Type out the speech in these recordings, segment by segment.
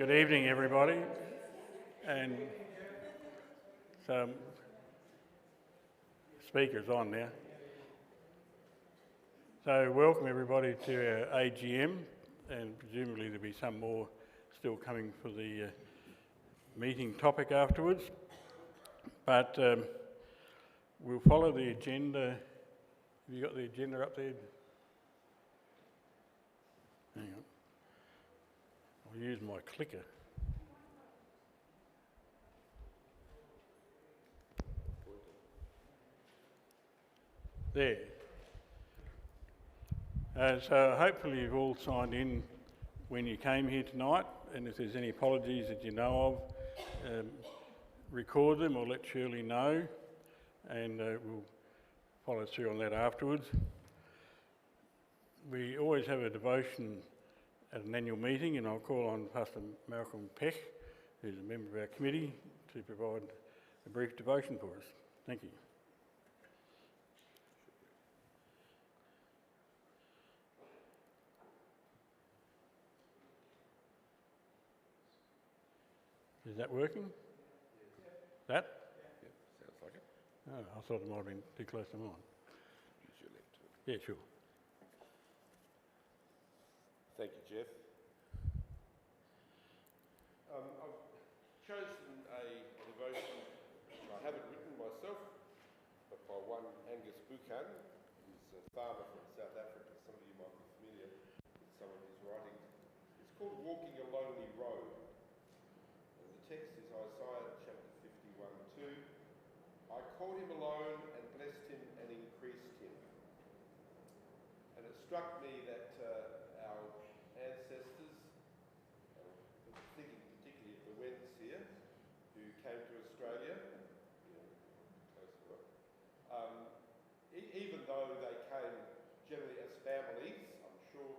Good evening, everybody, and some speakers on now. So welcome everybody to our AGM, and presumably there'll be some more still coming for the meeting topic afterwards. But we'll follow the agenda. Have you got the agenda up there? Hang on. I'll use my clicker. There. So hopefully you've all signed in when you came here tonight, and if there's any apologies that you know of, record them or let Shirley know, and we'll follow through on that afterwards. We always have a devotion at an annual meeting, and I'll call on Pastor Malcolm Peck, who's a member of our committee, to provide a brief devotion for us. Thank you. Is that working? That? Yeah, sounds like it. Oh, I thought it might have been too close to mine. Use your left. Yeah, sure. Thank you, Geoff. I've chosen a devotion which I haven't written myself, but by one Angus Buchan, who's a farmer from South Africa. Some of you might be familiar with some of his writings. It's called Walking a Lonely Road. And the text is Isaiah chapter 51:2. I called him alone and blessed him and increased him. And it struck me that our ancestors, thinking particularly of the Wends here, who came to Australia, close to it, even though they came generally as families, I'm sure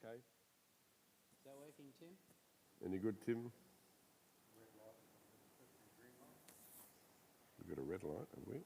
okay. Is that working, Tim? Any good, Tim? We've got a red light, haven't we?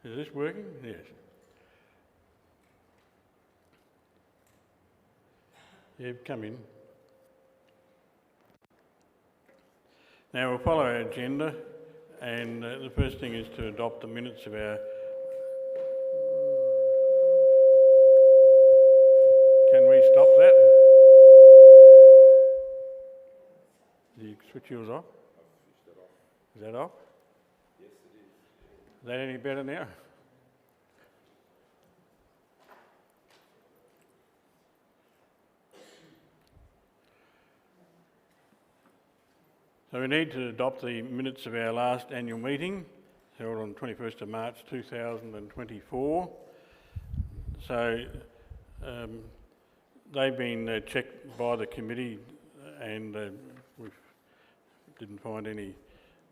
Is this working? Yes. Yeah, come in. Now we'll follow our agenda, and the first thing is to adopt the minutes of our... Can we stop that? Did you switch yours off? I've switched that off. Is that off? Yes, it is. Is that any better now? So we need to adopt the minutes of our last annual meeting, held on 21st of March 2024. So they've been checked by the committee and we didn't find any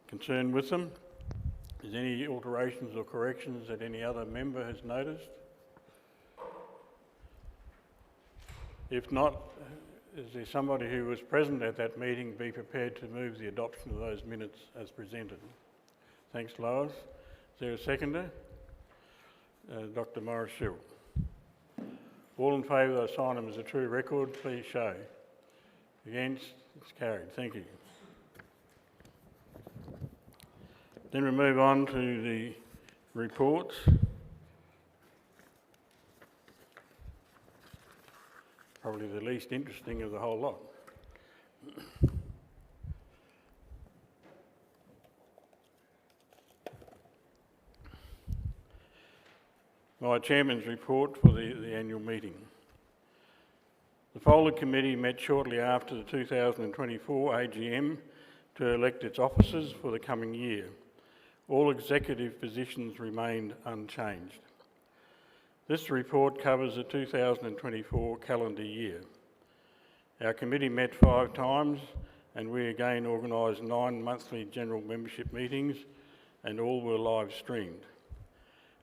concern with them. Is there any alterations or corrections that any other member has noticed? If not, is there somebody who was present at that meeting be prepared to move the adoption of those minutes as presented? Thanks, Lois. Is there a seconder? Dr. Morris Schill. All in favour, I sign them as a true record, please show. Against? It's carried. Thank you. Then we move on to the reports. Probably the least interesting of the whole lot. My Chairman's report for the annual meeting. The FoLA committee met shortly after the 2024 AGM to elect its officers for the coming year. All executive positions remained unchanged. This report covers the 2024 calendar year. Our committee met 5 times and we again organised 9 monthly general membership meetings and all were live streamed.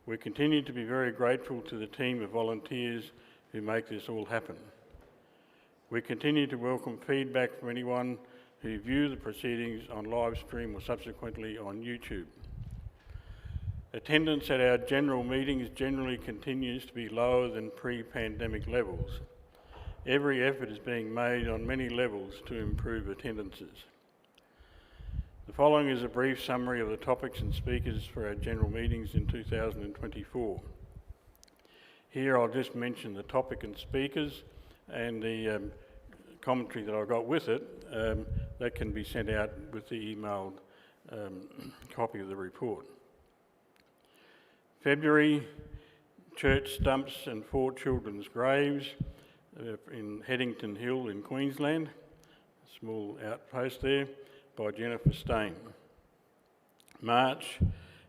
We continue to be very grateful to the team of volunteers who make this all happen. We continue to welcome feedback from anyone who view the proceedings on live stream or subsequently on YouTube. Attendance at our general meetings generally continues to be lower than pre-pandemic levels. Every effort is being made on many levels to improve attendances. The following is a brief summary of the topics and speakers for our general meetings in 2024. Here I'll just mention the topic and speakers and the commentary that I got with it that can be sent out with the emailed copy of the report. February, church stumps and 4 children's graves in Headington Hill in Queensland, a small outpost there, by Jennifer Stain. March,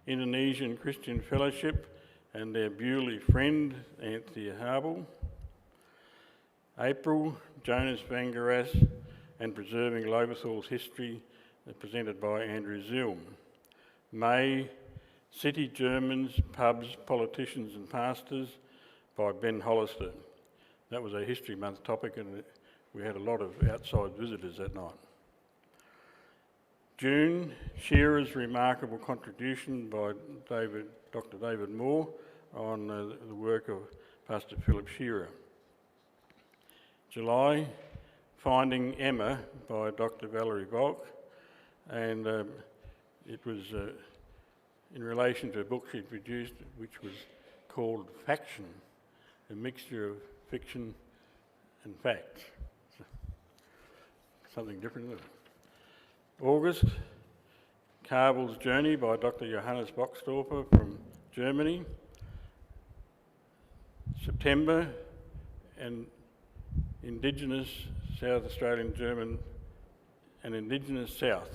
Indonesian Christian Fellowship and their Bewley friend, Anthea Harbel. April, Jonas van Geras and Preserving Loberthall's History, presented by Andrew Zilm. May, City Germans, Pubs, Politicians and Pastors, by Ben Hollister. That was a History Month topic and we had a lot of outside visitors that night. June, Shearer's Remarkable Contribution by Dr. David Moore on the work of Pastor Philip Shearer. July, Finding Emma by Dr. Valerie Volk, and it was in relation to a book she produced which was called Faction, a mixture of fiction and facts. Something different, isn't it? August, Kabel's Journey by Dr. Johannes Boxdorfer from Germany. September, and Indigenous South Australian German and Indigenous South,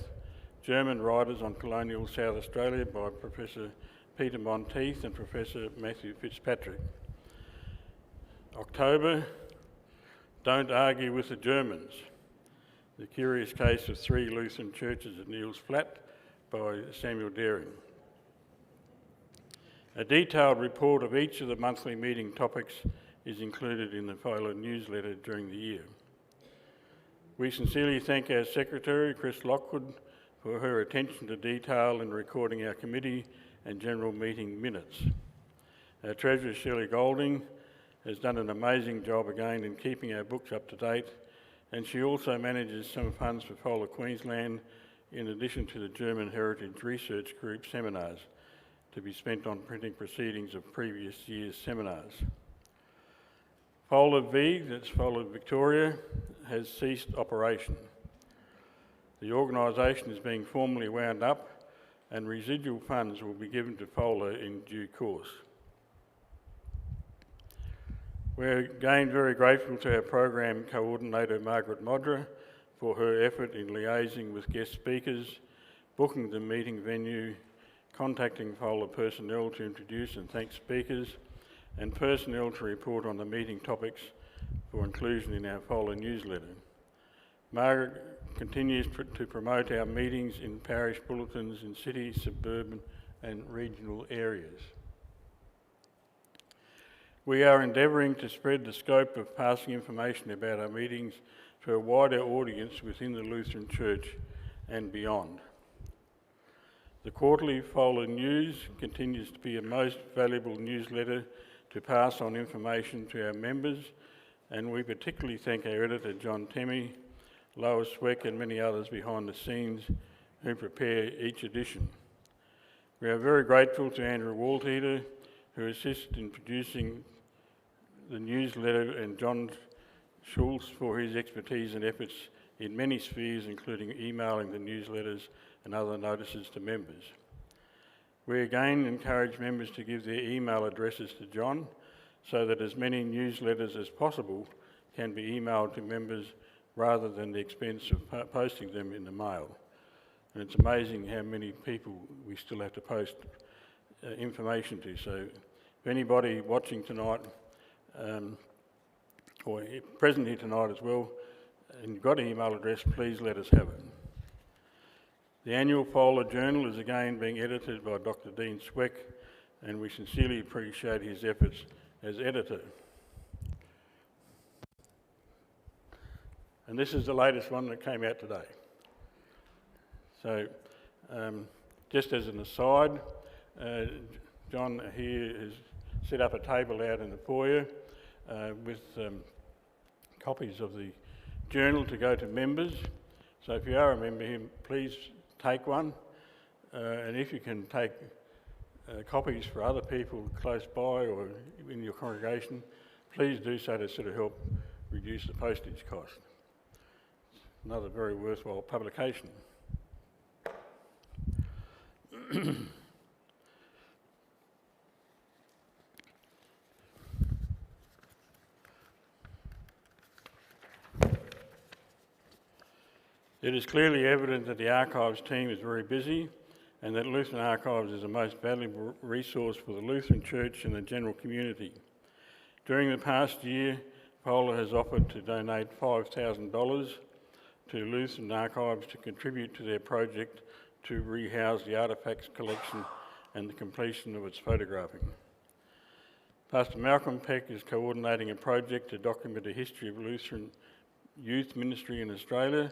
German Writers on Colonial South Australia by Professor Peter Monteith and Professor Matthew Fitzpatrick. October, Don't Argue with the Germans, The Curious Case of 3 Lutheran Churches at Neil's Flat by Samuel Daring. A detailed report of each of the monthly meeting topics is included in the FoLA newsletter during the year. We sincerely thank our Secretary, Chris Lockwood, for her attention to detail in recording our committee and general meeting minutes. Our Treasurer, Shirley Golding, has done an amazing job again in keeping our books up to date, and she also manages some funds for FoLA Queensland in addition to the German Heritage Research Group seminars to be spent on printing proceedings of previous year's seminars. FoLA V, that's FoLA Victoria, has ceased operation. The organisation is being formally wound up and residual funds will be given to FoLA in due course. We're again very grateful to our program coordinator Margaret Modra for her effort in liaising with guest speakers, booking the meeting venue, contacting FoLA personnel to introduce and thank speakers, and personnel to report on the meeting topics for inclusion in our FoLA newsletter. Margaret continues to promote our meetings in parish bulletins in city, suburban and regional areas. We are endeavouring to spread the scope of passing information about our meetings to a wider audience within the Lutheran Church and beyond. The quarterly FoLA News continues to be a most valuable newsletter to pass on information to our members, and we particularly thank our editor John Temmie, Lois Sweck and many others behind the scenes who prepare each edition. We are very grateful to Andrew Walteater, who assisted in producing the newsletter, and John Schultz for his expertise and efforts in many spheres, including emailing the newsletters and other notices to members. We again encourage members to give their email addresses to John so that as many newsletters as possible can be emailed to members rather than the expense of posting them in the mail. And it's amazing how many people we still have to post information to. So if anybody watching tonight or present here tonight as well, and you've got an email address, please let us have it. The annual FoLA Journal is again being edited by Dr. Dean Sweck, and we sincerely appreciate his efforts as editor. And this is the latest one that came out today. So, just as an aside, John here has set up a table out in the foyer with copies of the journal to go to members. So if you are a member here, please take one. And if you can take copies for other people close by or in your congregation, please do so to sort of help reduce the postage cost. Another very worthwhile publication. It is clearly evident that the Archives team is very busy and that Lutheran Archives is the most valuable resource for the Lutheran Church and the general community. During the past year, FoLA has offered to donate $5,000 to Lutheran Archives to contribute to their project to rehouse the artefacts collection and the completion of its photographing. Pastor Malcolm Peck is coordinating a project to document the history of Lutheran youth ministry in Australia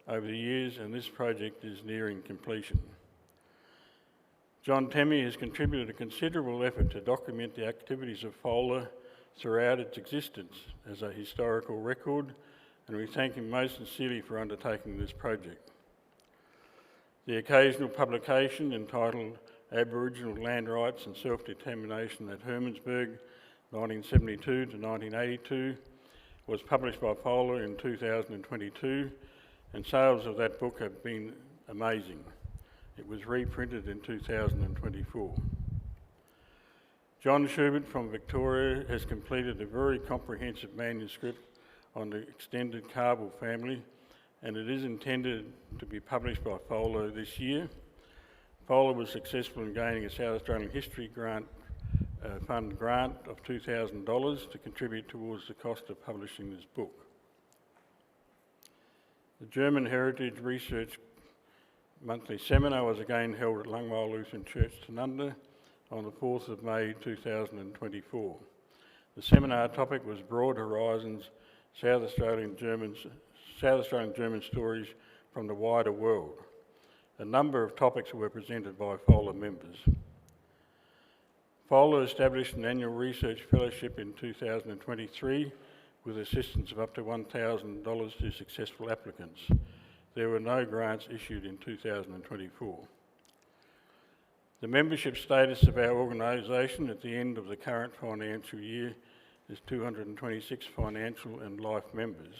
over the years, and this project is nearing completion. John Temmie has contributed a considerable effort to document the activities of FoLA throughout its existence as a historical record, and we thank him most sincerely for undertaking this project. The occasional publication entitled Aboriginal Land Rights and Self-Determination at Hermannsburg, 1972 to 1982, was published by FoLA in 2022, and sales of that book have been amazing. It was reprinted in 2024. John Schubert from Victoria has completed a very comprehensive manuscript on the extended Carville family, and it is intended to be published by FoLA this year. FoLA was successful in gaining a South Australian History Fund grant of $2,000 to contribute towards the cost of publishing this book. The German Heritage Research monthly seminar was again held at Lungwale Lutheran Church, Tanunda, on the 4th of May 2024. The seminar topic was Broad Horizons, South Australian German Stories from the Wider World. A number of topics were presented by FoLA members. FoLA established an annual research fellowship in 2023 with assistance of up to $1,000 to successful applicants. There were no grants issued in 2024. The membership status of our organisation at the end of the current financial year is 226 financial and life members.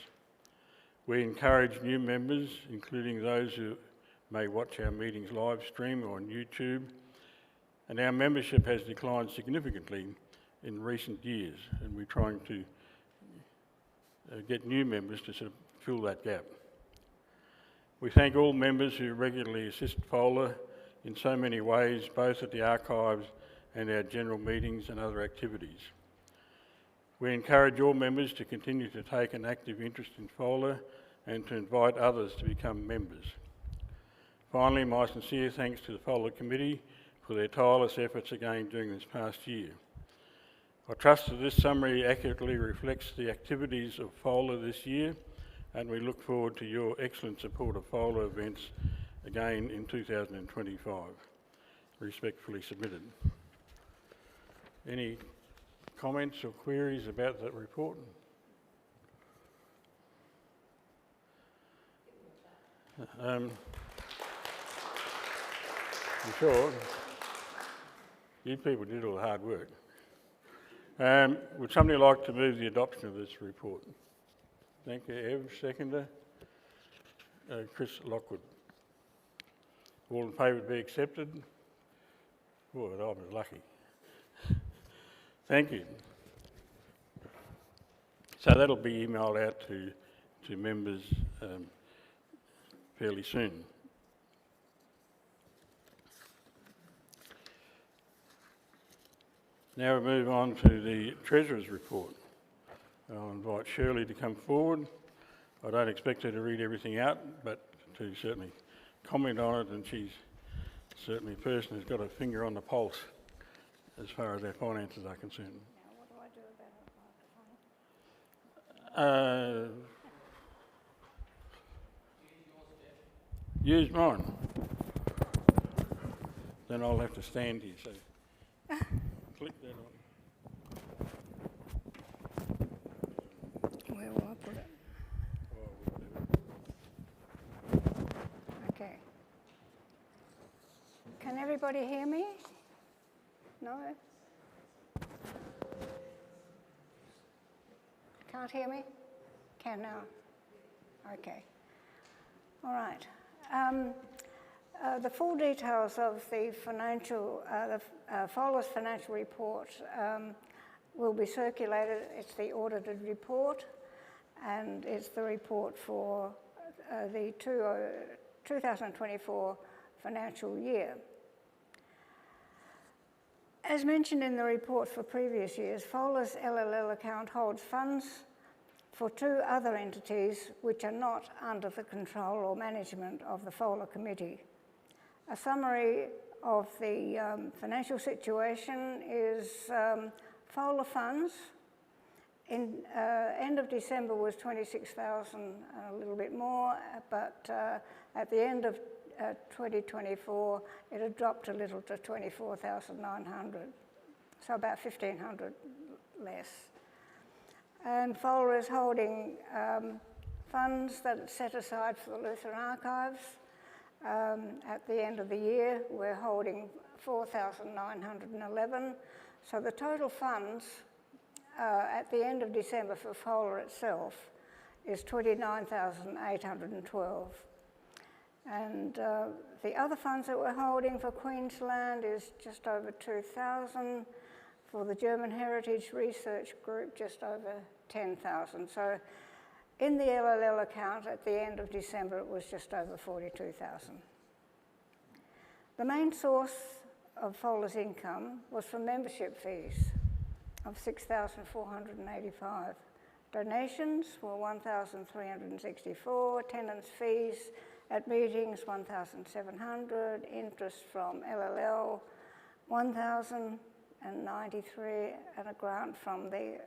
We encourage new members, including those who may watch our meetings live stream or on YouTube, and our membership has declined significantly in recent years, and we're trying to get new members to sort of fill that gap. We thank all members who regularly assist FoLA in so many ways, both at the archives and our general meetings and other activities. We encourage all members to continue to take an active interest in FoLA and to invite others to become members. Finally, my sincere thanks to the FoLA Committee for their tireless efforts again during this past year. I trust that this summary accurately reflects the activities of FoLA this year, and we look forward to your excellent support of FoLA events again in 2025. Respectfully submitted. Any comments or queries about that report? You sure? You people did all the hard work. Would somebody like to move the adoption of this report? Thank you, Ev. Seconder. Chris Lockwood. All in favour to be accepted? Oh, I was lucky. Thank you. So that'll be emailed out to members fairly soon. Now we move on to the Treasurer's report. I'll invite Shirley to come forward. I don't expect her to read everything out, but to certainly comment on it, and she's certainly a person who's got a finger on the pulse as far as our finances are concerned. Now, what do I do about it? Use mine. Then I'll have to stand here, so click that on. Where will I put it? Okay. Can everybody hear me? No? Can't hear me? Can now? Okay. All right. The full details of the FoLA's financial report will be circulated. It's the audited report, and it's the report for the 2024 financial year. As mentioned in the report for previous years, FoLA's LLL account holds funds for two other entities which are not under the control or management of the FoLA committee. A summary of the financial situation is FoLA funds in end of December was 26,000, a little bit more, but at the end of 2024 it had dropped a little to 24,900, so about 1,500 less. And FoLA is holding funds that are set aside for the Lutheran Archives. At the end of the year, we're holding 4,911. So the total funds at the end of December for FoLA itself is 29,812. And the other funds that we're holding for Queensland is just over 2,000. For the German Heritage Research Group, just over 10,000. So in the LLL account at the end of December, it was just over 42,000. The main source of FoLA's income was from membership fees of 6,485. Donations were 1,364, attendance fees at meetings 1,700, interest from LLL 1,093, and a grant from the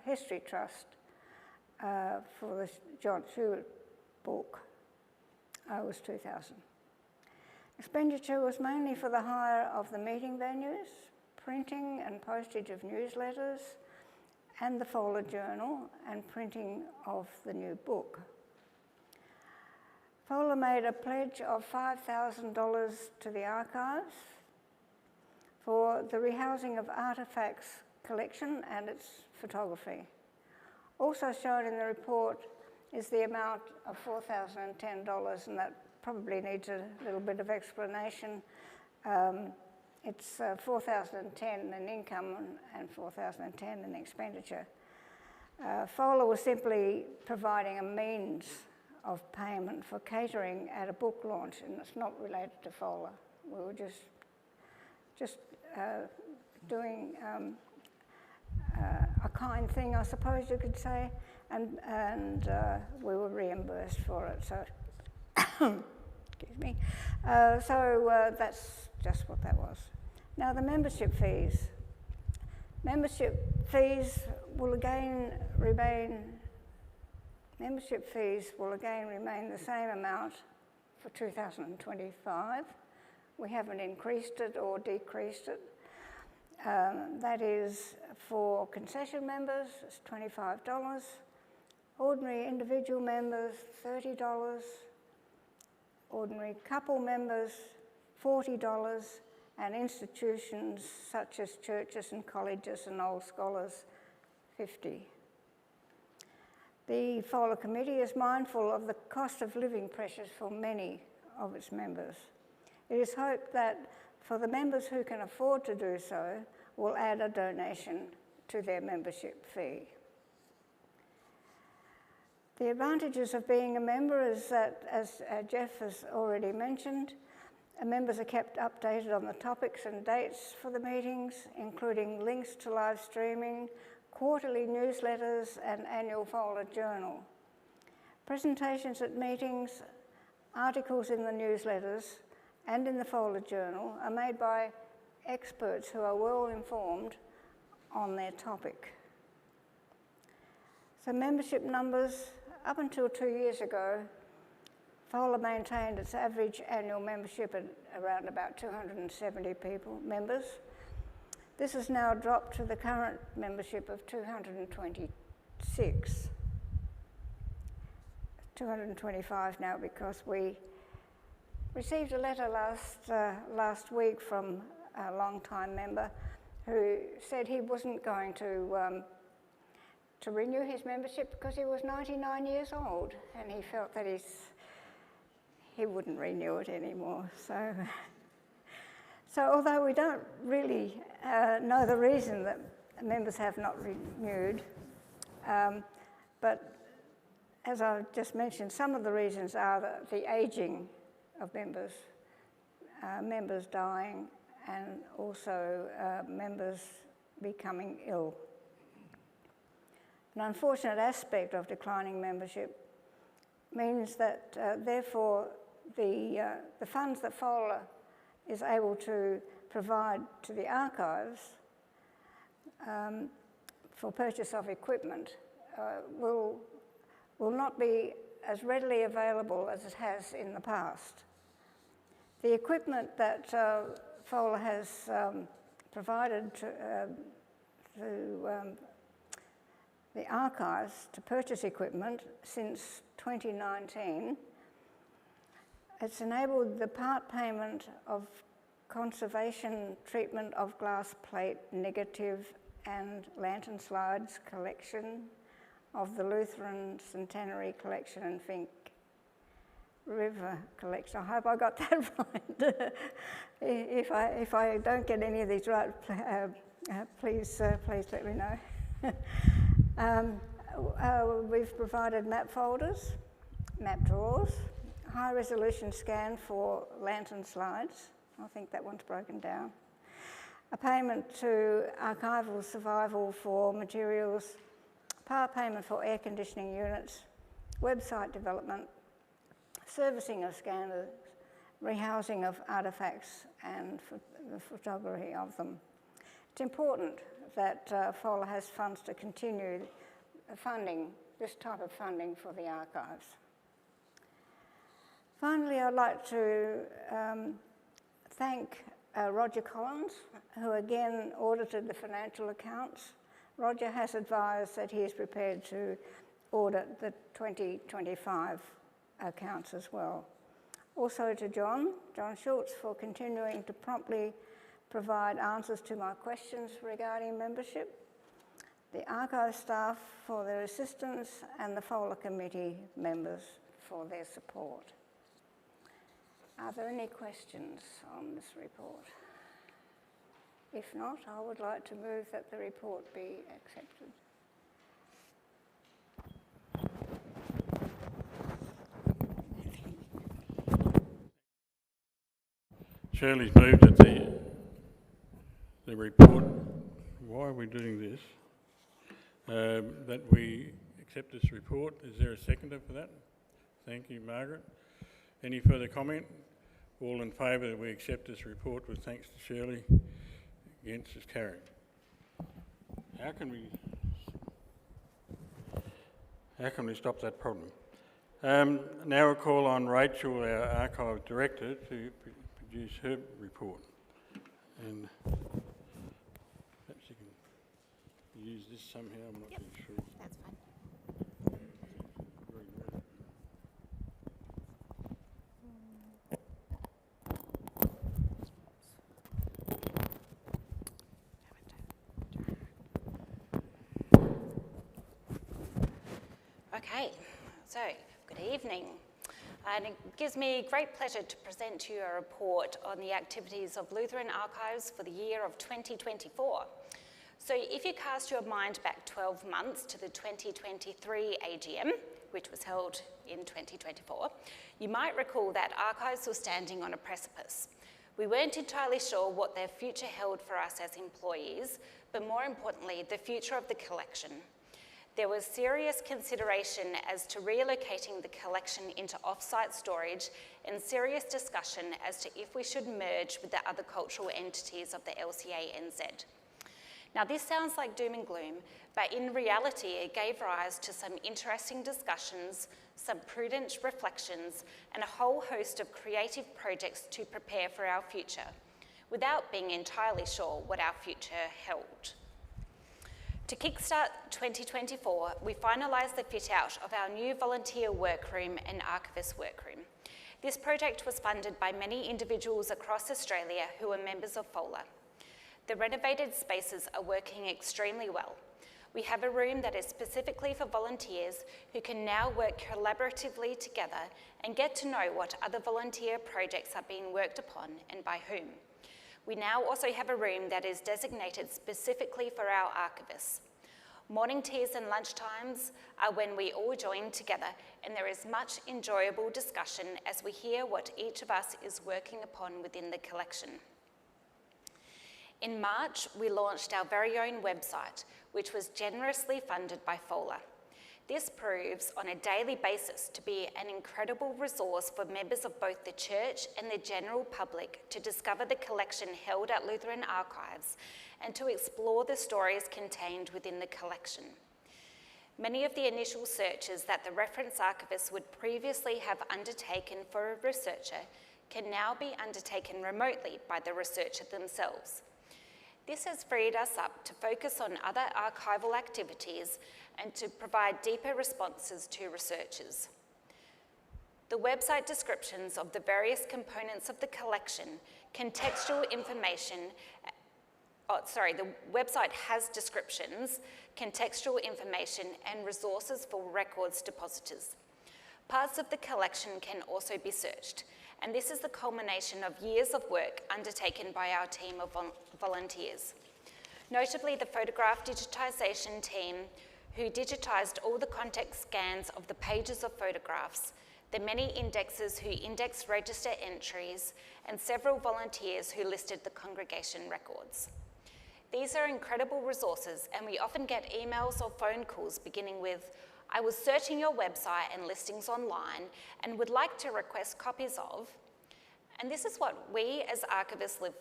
History Trust for the John Stewart book was 2,000. Expenditure was mainly for the hire of the meeting venues, printing and postage of newsletters, and the FoLA journal, and printing of the new book. FoLA made a pledge of $5,000 to the archives for the rehousing of artefacts collection and its photography. Also shown in the report is the amount of $4,010, and that probably needs a little bit of explanation. It's $4,010 in income and $4,010 in expenditure. FoLA was simply providing a means of payment for catering at a book launch, and it's not related to FoLA. We were just doing a kind thing, I suppose you could say, and we were reimbursed for it. So, excuse me. So that's just what that was. Now the membership fees. Membership fees will again remain the same amount for 2025. We haven't increased it or decreased it. That is for concession members, it's $25. Ordinary individual members, $30. Ordinary couple members, $40. And institutions such as churches and colleges and old scholars, $50. The FoLA committee is mindful of the cost of living pressures for many of its members. It is hoped that for the members who can afford to do so, will add a donation to their membership fee. The advantages of being a member is that, as Geoff has already mentioned, members are kept updated on the topics and dates for the meetings, including links to live streaming, quarterly newsletters, and annual FoLA journal. Presentations at meetings, articles in the newsletters, and in the FoLA journal are made by experts who are well informed on their topic. So membership numbers, up until 2 years ago, FoLA maintained its average annual membership at around about 270 members. This has now dropped to the current membership of 226. 225 now, because we received a letter last week from a long-time member who said he wasn't going to renew his membership because he was 99 years old, and he felt that he wouldn't renew it anymore. So although we don't really know the reason that members have not renewed, but as I've just mentioned, some of the reasons are the ageing of members, members dying, and also members becoming ill. An unfortunate aspect of declining membership means that, therefore, the funds that FoLA is able to provide to the archives for purchase of equipment will not be as readily available as it has in the past. The equipment that FoLA has provided to the archives to purchase equipment since 2019, it's enabled the part payment of conservation treatment of glass plate, negative and lantern slides collection of the Lutheran Centenary collection and Fink River collection. I hope I got that right. If I don't get any of these right, please let me know. We've provided map folders, map drawers, high resolution scan for lantern slides. I think that one's broken down. A payment to archival survival for materials, power payment for air conditioning units, website development, servicing of scanners, rehousing of artefacts, and the photography of them. It's important that FoLA has funds to continue funding, this type of funding for the archives. Finally, I'd like to thank Roger Collins, who again audited the financial accounts. Roger has advised that he is prepared to audit the 2025 accounts as well. Also to John Schultz, for continuing to promptly provide answers to my questions regarding membership, the archive staff for their assistance, and the FoLA committee members for their support. Are there any questions on this report? If not, I would like to move that the report be accepted. Shirley's moved that the report, why are we doing this? That we accept this report. Is there a seconder for that? Thank you, Margaret. Any further comment? All in favour that we accept this report with thanks to Shirley. Against is carried. How can we stop that problem? Now we'll call on Rachel, our archive director, to produce her report. And perhaps you can use this somehow, I'm not too sure. That's fine. Okay, so good evening. And it gives me great pleasure to present to you a report on the activities of Lutheran Archives for the year of 2024. So if you cast your mind back 12 months to the 2023 AGM, which was held in 2024, you might recall that Archives was standing on a precipice. We weren't entirely sure what their future held for us as employees, but more importantly, the future of the collection. There was serious consideration as to relocating the collection into off-site storage and serious discussion as to if we should merge with the other cultural entities of the LCA NZ. Now this sounds like doom and gloom, but in reality it gave rise to some interesting discussions, some prudent reflections, and a whole host of creative projects to prepare for our future, without being entirely sure what our future held. To kickstart 2024, we finalised the fit-out of our new volunteer workroom and archivist workroom. This project was funded by many individuals across Australia who are members of FoLA. The renovated spaces are working extremely well. We have a room that is specifically for volunteers who can now work collaboratively together and get to know what other volunteer projects are being worked upon and by whom. We now also have a room that is designated specifically for our archivists. Morning teas and lunchtimes are when we all join together, and there is much enjoyable discussion as we hear what each of us is working upon within the collection. In March, we launched our very own website, which was generously funded by FoLA. This proves on a daily basis to be an incredible resource for members of both the church and the general public to discover the collection held at Lutheran Archives and to explore the stories contained within the collection. Many of the initial searches that the reference archivist would previously have undertaken for a researcher can now be undertaken remotely by the researcher themselves. This has freed us up to focus on other archival activities and to provide deeper responses to researchers. The website descriptions of the various components of the collection, contextual information, the website has descriptions, contextual information, and resources for records depositors. Parts of the collection can also be searched, and this is the culmination of years of work undertaken by our team of volunteers. Notably, the photograph digitisation team, who digitised all the context scans of the pages of photographs, the many indexers who indexed register entries, and several volunteers who listed the congregation records. These are incredible resources, and we often get emails or phone calls beginning with, "I was searching your website and listings online and would like to request copies of," and this is what we as archivists live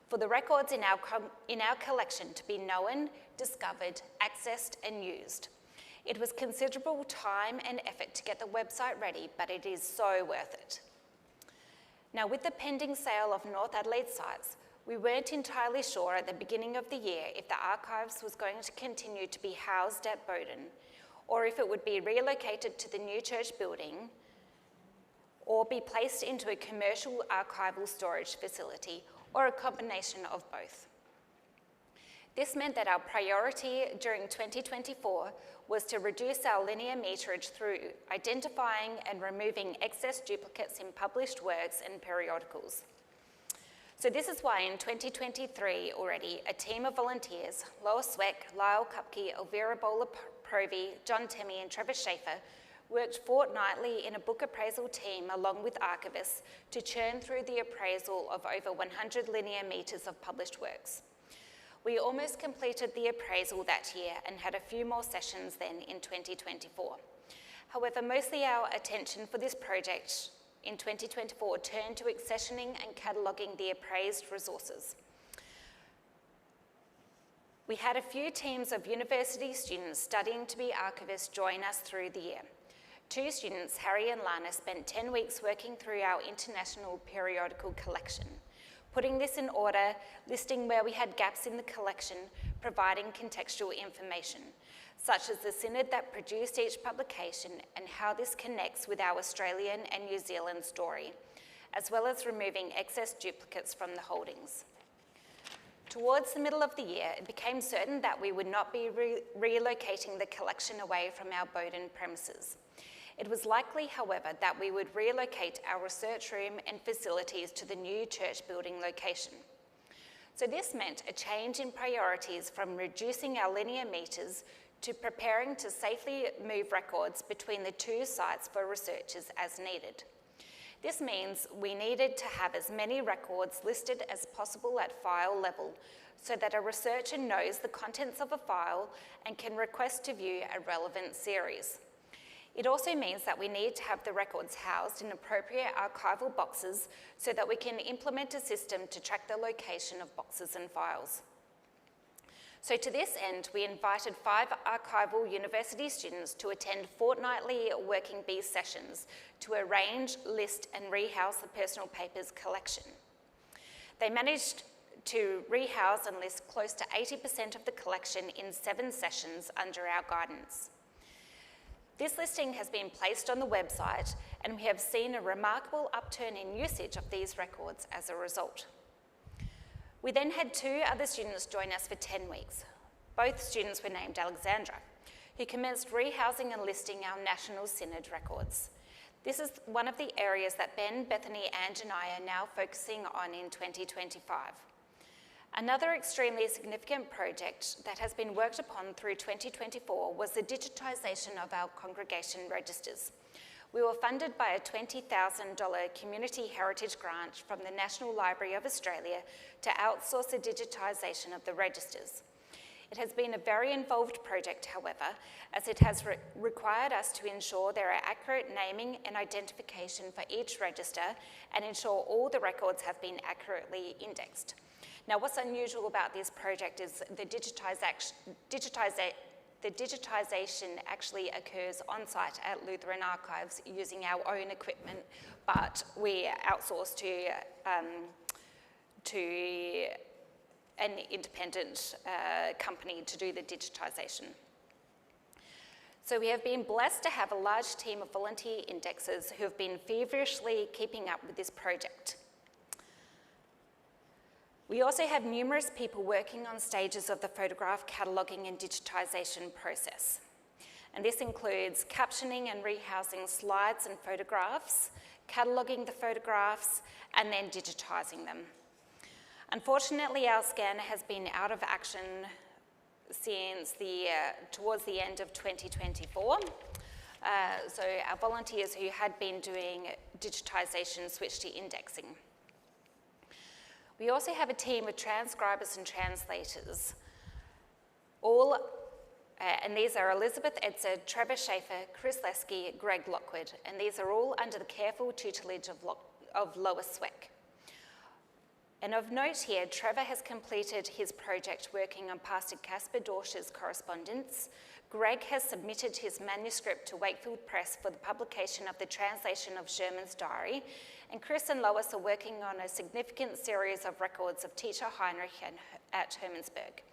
for the records in our collection to be known, discovered, accessed and used. It was considerable time and effort to get the website ready, but it is so worth it. Now, with the pending sale of North Adelaide sites, we weren't entirely sure at the beginning of the year if the archives was going to continue to be housed at Bowden, or if it would be relocated to the new church building, or be placed into a commercial archival storage facility, or a combination of both. This meant that our priority during 2024 was to reduce our linear meterage through identifying and removing excess duplicates in published works and periodicals. So this is why in 2023 already, a team of volunteers, Lois Sweck, Lyle Kupke, Elvira Bowler-Provey, John Temmie and Trevor Schaefer, worked fortnightly in a book appraisal team along with archivists to churn through the appraisal of over 100 linear metres of published works. We almost completed the appraisal that year and had a few more sessions then in 2024. However, mostly our attention for this project in 2024 turned to accessioning and cataloguing the appraised resources. We had a few teams of university students studying to be archivists join us through the year. 2 students, Harry and Lana, spent 10 weeks working through our international periodical collection, putting this in order, listing where we had gaps in the collection, providing contextual information, such as the synod that produced each publication and how this connects with our Australian and New Zealand story, as well as removing excess duplicates from the holdings. Towards the middle of the year, it became certain that we would not be relocating the collection away from our Bowden premises. It was likely, however, that we would relocate our research room and facilities to the new church building location. So this meant a change in priorities from reducing our linear metres to preparing to safely move records between the 2 sites for researchers as needed. This means we needed to have as many records listed as possible at file level so that a researcher knows the contents of a file and can request to view a relevant series. It also means that we need to have the records housed in appropriate archival boxes so that we can implement a system to track the location of boxes and files. So to this end, we invited 5 archival university students to attend fortnightly working bee sessions to arrange, list and rehouse the personal papers collection. They managed to rehouse and list close to 80% of the collection in 7 sessions under our guidance. This listing has been placed on the website and we have seen a remarkable upturn in usage of these records as a result. We then had 2 other students join us for 10 weeks. Both students were named Alexandra, who commenced rehousing and listing our National Synod records. This is one of the areas that Ben, Bethany, Ange and I are now focusing on in 2025. Another extremely significant project that has been worked upon through 2024 was the digitisation of our congregation registers. We were funded by a $20,000 community heritage grant from the National Library of Australia to outsource the digitisation of the registers. It has been a very involved project, however, as it has required us to ensure there are accurate naming and identification for each register and ensure all the records have been accurately indexed. Now, what's unusual about this project is the digitisation actually occurs on site at Lutheran Archives using our own equipment, but we outsource to an independent company to do the digitisation. So we have been blessed to have a large team of volunteer indexers who have been feverishly keeping up with this project. We also have numerous people working on stages of the photograph cataloguing and digitisation process. And this includes captioning and rehousing slides and photographs, cataloguing the photographs, and then digitising them. Unfortunately, our scanner has been out of action since towards the end of 2024. So our volunteers who had been doing digitisation switched to indexing. We also have a team of transcribers and translators, and these are Elizabeth Edser, Trevor Schaefer, Chris Lesky, Greg Lockwood, and these are all under the careful tutelage of Lois Sweck. And of note here, Trevor has completed his project working on Pastor Casper Dorsch's correspondence, Greg has submitted his manuscript to Wakefield Press for the publication of the translation of Sherman's diary, and Chris and Lois are working on a significant series of records of teacher Heinrich at Hermannsburg.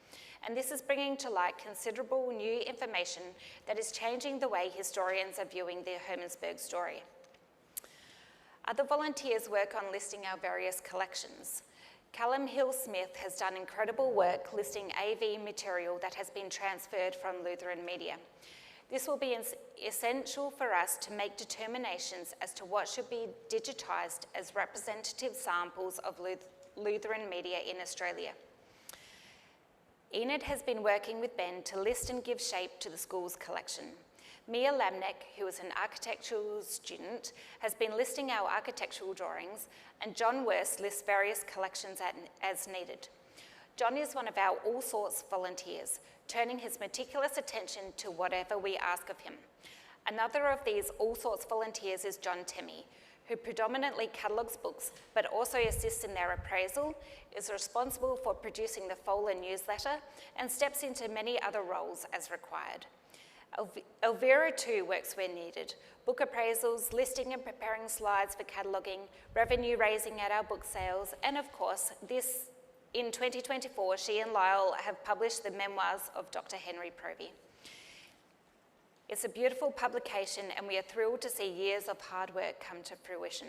And this is bringing to light considerable new information that is changing the way historians are viewing the Hermannsburg story. Other volunteers work on listing our various collections. Callum Hill-Smith has done incredible work listing AV material that has been transferred from Lutheran media. This will be essential for us to make determinations as to what should be digitised as representative samples of Lutheran media in Australia. Enid has been working with Ben to list and give shape to the school's collection. Mia Lamnek, who is an architectural student, has been listing our architectural drawings, and John Wurst lists various collections as needed. John is one of our all sorts volunteers, turning his meticulous attention to whatever we ask of him. Another of these all sorts volunteers is John Temmie, who predominantly catalogues books but also assists in their appraisal, is responsible for producing the FoLA newsletter, and steps into many other roles as required. Elvira too works where needed. Book appraisals, listing and preparing slides for cataloguing, revenue raising at our book sales, and of course, in 2024, she and Lyle have published the memoirs of Dr. Henry Provey. It's a beautiful publication, and we are thrilled to see years of hard work come to fruition.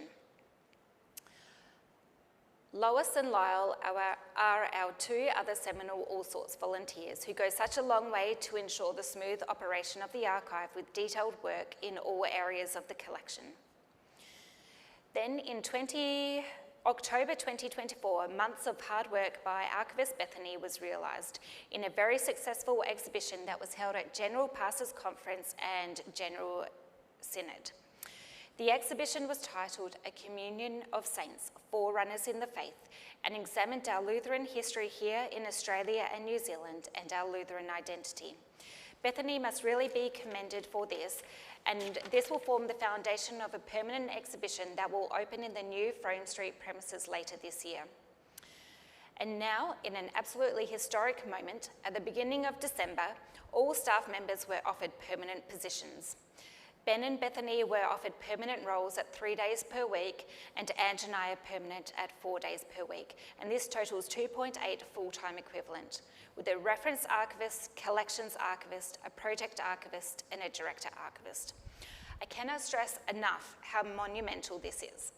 Lois and Lyle are our two other seminal all sorts volunteers who go such a long way to ensure the smooth operation of the archive with detailed work in all areas of the collection. Then in October 2024, months of hard work by archivist Bethany was realised in a very successful exhibition that was held at General Pastors Conference and General Synod. The exhibition was titled A Communion of Saints, Forerunners in the Faith, and examined our Lutheran history here in Australia and New Zealand and our Lutheran identity. Bethany must really be commended for this, and this will form the foundation of a permanent exhibition that will open in the new Frome Street premises later this year. And now, in an absolutely historic moment, at the beginning of December, all staff members were offered permanent positions. Ben and Bethany were offered permanent roles at 3 days per week, and Ange and I are permanent at 4 days per week, and this totals 2.8 full-time equivalent, with a reference archivist, collections archivist, a project archivist, and a director archivist. I cannot stress enough how monumental this is,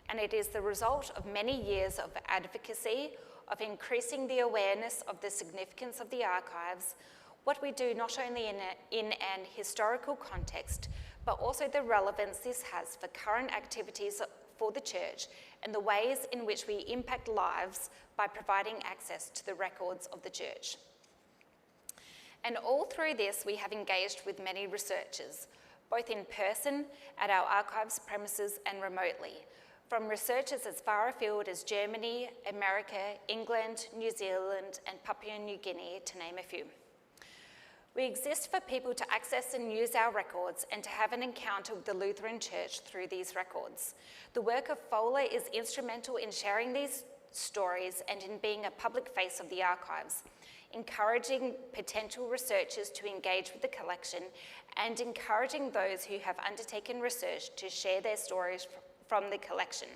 and it is the result of many years of advocacy, of increasing the awareness of the significance of the archives, what we do not only in an historical context, but also the relevance this has for current activities for the church and the ways in which we impact lives by providing access to the records of the church. And all through this, we have engaged with many researchers, both in person, at our archives premises, and remotely, from researchers as far afield as Germany, America, England, New Zealand, and Papua New Guinea, to name a few. We exist for people to access and use our records and to have an encounter with the Lutheran Church through these records. The work of FoLA is instrumental in sharing these stories and in being a public face of the archives, encouraging potential researchers to engage with the collection and encouraging those who have undertaken research to share their stories from the collection.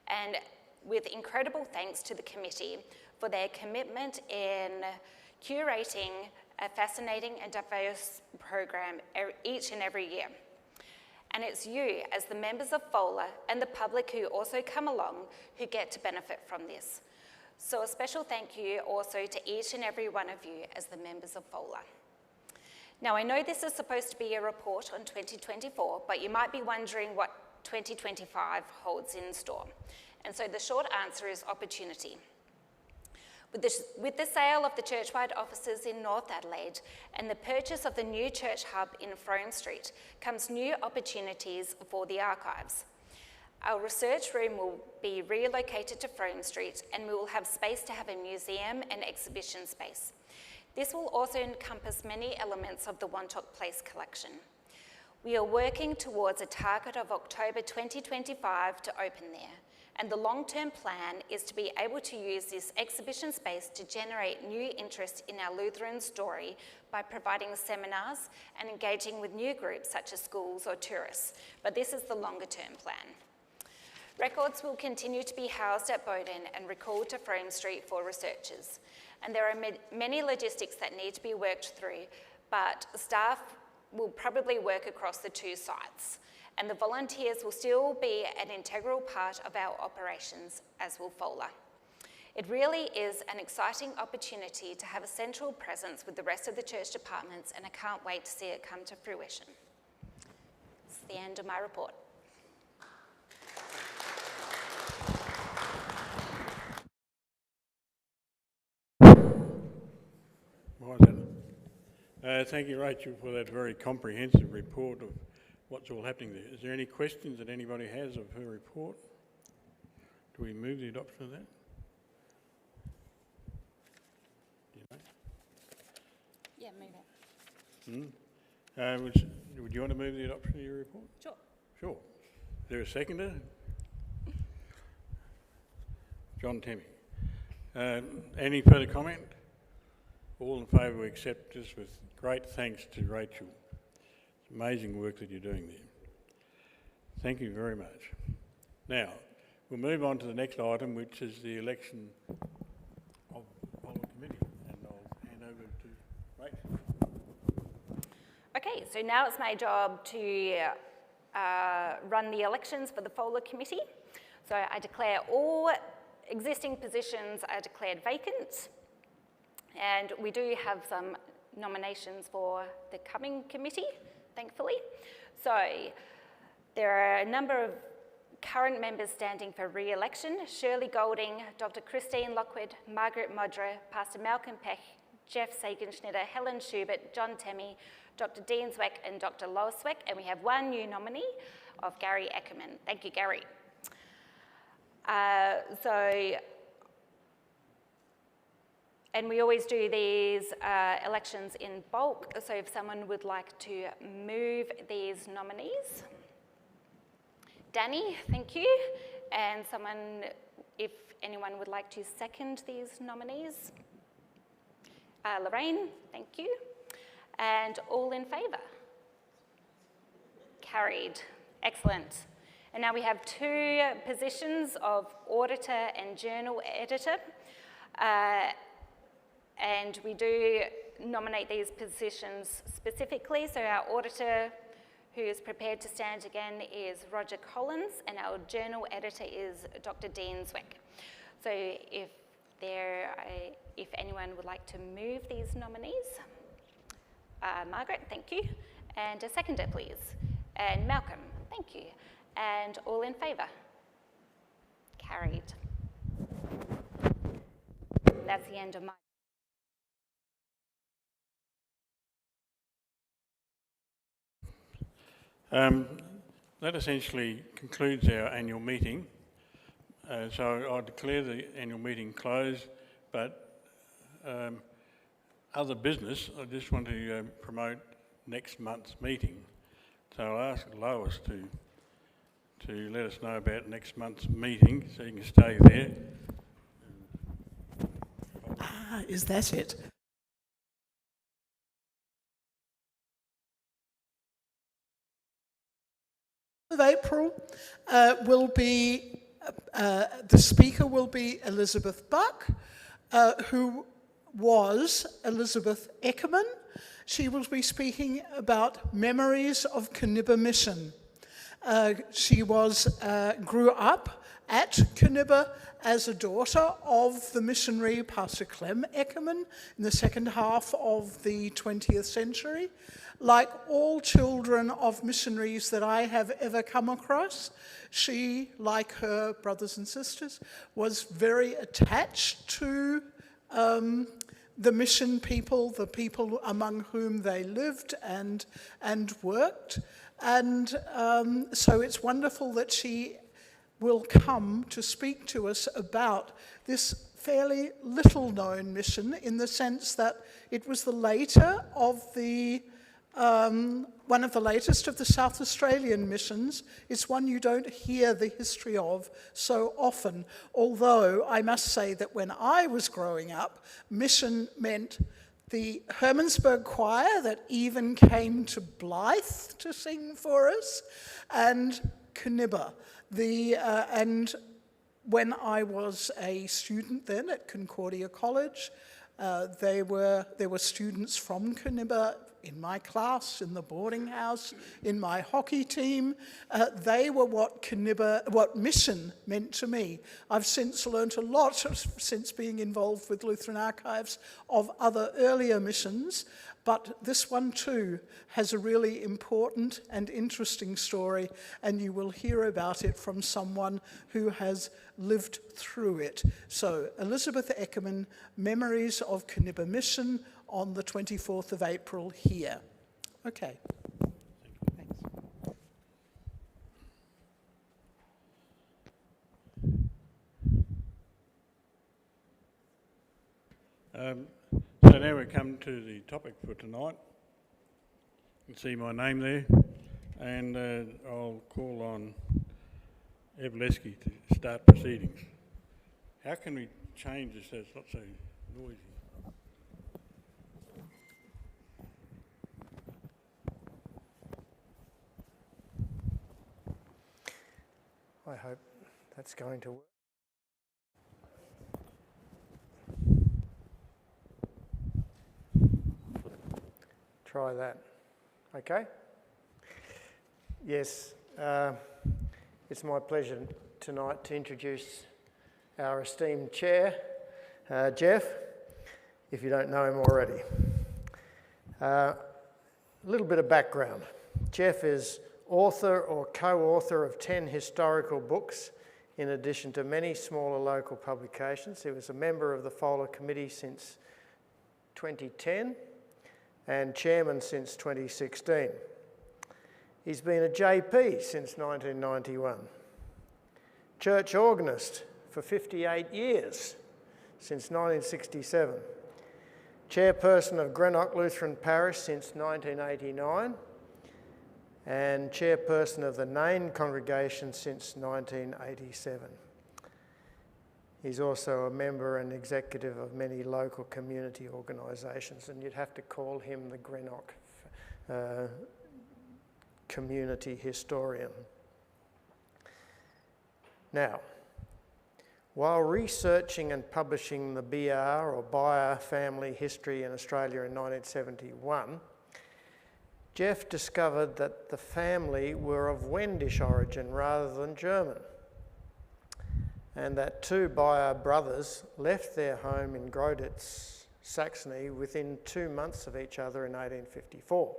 And with incredible thanks to the committee for their commitment in curating a fascinating and diverse program each and every year. And it's you, as the members of FoLA and the public who also come along, who get to benefit from this. So a special thank you also to each and every one of you as the members of FoLA. Now, I know this is supposed to be a report on 2024, but you might be wondering what 2025 holds in store. And so the short answer is opportunity. With the sale of the church-wide offices in North Adelaide and the purchase of the new church hub in Frome Street comes new opportunities for the archives. Our research room will be relocated to Frome Street, and we will have space to have a museum and exhibition space. This will also encompass many elements of the Wantock Place collection. We are working towards a target of October 2025 to open there, And the long-term plan is to be able to use this exhibition space to generate new interest in our Lutheran story by providing seminars and engaging with new groups such as schools or tourists. But this is the longer-term plan. Records will continue to be housed at Bowden and recalled to Frome Street for researchers. And there are many logistics that need to be worked through, but staff will probably work across the two sites. And the volunteers will still be an integral part of our operations, as will FoLA. It really is an exciting opportunity to have a central presence with the rest of the church departments, and I can't wait to see it come to fruition. It's the end of my report. Thank you, Rachel, for that very comprehensive report of what's all happening there. Is there any questions that anybody has of her report? Do we move the adoption of that? Do you know? Yeah, move it. Would you want to move the adoption of your report? Sure. Sure. Is there a seconder? John Temmie. Any further comment? All in favour, we accept this with great thanks to Rachel. It's amazing work that you're doing there. Thank you very much. Now, we'll move on to the next item, which is the election of the FoLA committee, and I'll hand over to Rachel. Okay, so now it's my job to run the elections for the FoLA committee. So I declare all existing positions are declared vacant, and we do have some nominations for the coming committee, thankfully. So there are a number of current members standing for re-election: Shirley Golding, Dr. Christine Lockwood, Margaret Modra, Pastor Malcolm Peck, Geoff Saegenschnitter, Helen Schubert, John Temmie, Dr. Dean Zweck and Dr. Lois Zweck, and we have one new nominee of Gary Eckerman. Thank you, Gary. And we always do these elections in bulk, so if someone would like to move these nominees. Danny, thank you. And someone, if anyone would like to second these nominees. Lorraine, thank you. And all in favour? Carried. Excellent. And now we have two positions of auditor and journal editor. And we do nominate these positions specifically. So our auditor, who is prepared to stand again, is Roger Collins, and our journal editor is Dr. Dean Zweck. So if anyone would like to move these nominees. Margaret, thank you. And a seconder, please. And Malcolm, thank you. And all in favour? Carried. That's the end of my... That essentially concludes our annual meeting. So I declare the annual meeting closed, but other business, I just want to promote next month's meeting. So I'll ask Lois to let us know about next month's meeting, so you can stay there. Ah, is that it? Of April will be, the speaker will be Elizabeth Buck, who was Elizabeth Eckerman. She will be speaking about memories of Connibba Mission. She grew up at Connibba as a daughter of the missionary Pastor Clem Eckerman in the second half of the 20th century. Like all children of missionaries that I have ever come across, she, like her brothers and sisters, was very attached to the mission people, the people among whom they lived and worked. And so it's wonderful that she will come to speak to us about this fairly little known mission, in the sense that it was the later of the one of the latest of the South Australian missions. It's one you don't hear the history of so often, although I must say that when I was growing up, mission meant the Hermansburg Choir that even came to Blythe to sing for us, and Connibba. And when I was a student then at Concordia College, there were students from Connibba in my class, in the boarding house, in my hockey team. They were what mission meant to me. I've since learnt a lot, since being involved with Lutheran Archives, of other earlier missions, but this one too has a really important and interesting story, and you will hear about it from someone who has lived through it. So, Elizabeth Eckermann, Memories of Connibba Mission, on the 24th of April here. Okay. Thanks. So now we come to the topic for tonight. You can see my name there, and I'll call on Ev Lesky to start proceedings. How can we change this so it's not so noisy? I hope that's going to work. Try that. Okay? Yes, it's my pleasure tonight to introduce our esteemed chair, Geoff, if you don't know him already. A little bit of background. Geoff is author or co-author of 10 historical books, in addition to many smaller local publications. He was a member of the FoLA committee since 2010 and chairman since 2016. He's been a JP since 1991, church organist for 58 years, since 1967, chairperson of Greenock Lutheran Parish since 1989, and chairperson of the Nain congregation since 1987. He's also a member and executive of many local community organisations, and you'd have to call him the Greenock community historian. Now, while researching and publishing the Biar or Biar family history in Australia in 1971, Geoff discovered that the family were of Wendish origin rather than German, and that two Biar brothers left their home in Groditz, Saxony, within 2 months of each other in 1854.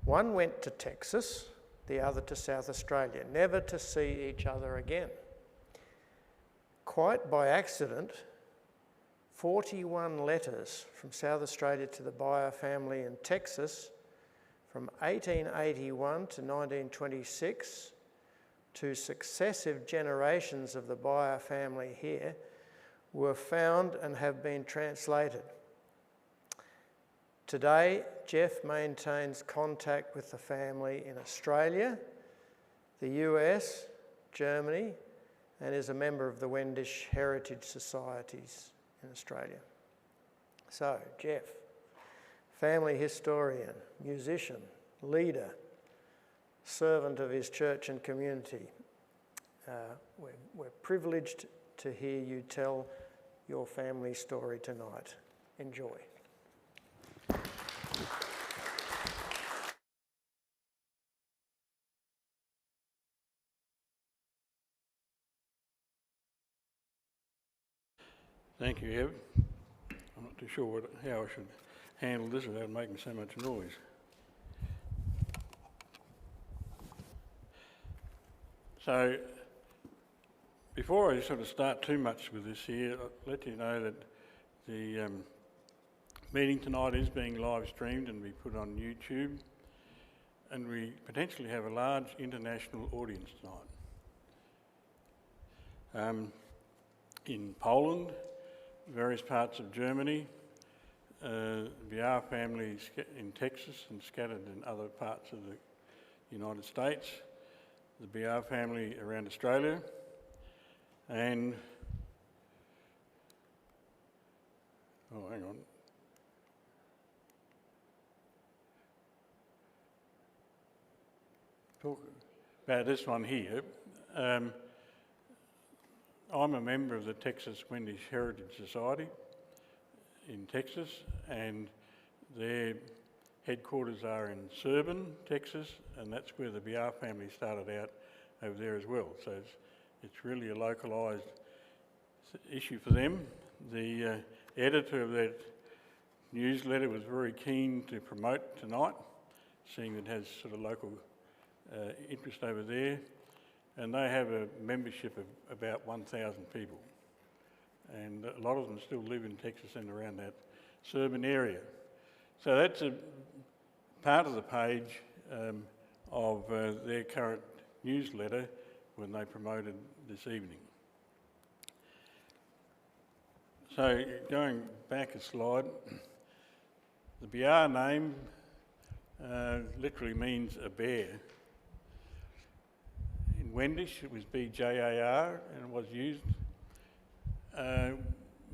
One went to Texas, the other to South Australia, never to see each other again. Quite by accident, 41 letters from South Australia to the Biar family in Texas from 1881 to 1926 to successive generations of the Biar family here were found and have been translated. Today, Geoff maintains contact with the family in Australia, the US, Germany, and is a member of the Wendish Heritage Societies in Australia. So, Geoff, family historian, musician, leader, servant of his church and community. We're privileged to hear you tell your family story tonight. Enjoy. Thank you, Ev. I'm not too sure how I should handle this without making so much noise. So, before I sort of start too much with this here, I'll let you know that the meeting tonight is being live streamed and we put on YouTube, and we potentially have a large international audience tonight. In Poland, various parts of Germany, Biar family in Texas and scattered in other parts of the United States, the Biar family around Australia, and, oh, hang on. Talk about this one here. I'm a member of the Texas Wendish Heritage Society in Texas, and their headquarters are in Serban, Texas, and that's where the Biar family started out over there as well. So it's really a localised issue for them. The editor of that newsletter was very keen to promote tonight, seeing it has sort of local interest over there, and they have a membership of about 1,000 people, and a lot of them still live in Texas and around that Serban area. So that's a part of the page of their current newsletter when they promoted this evening. So going back a slide, the Biar name literally means a bear. In Wendish it was B-J-A-R and it was used.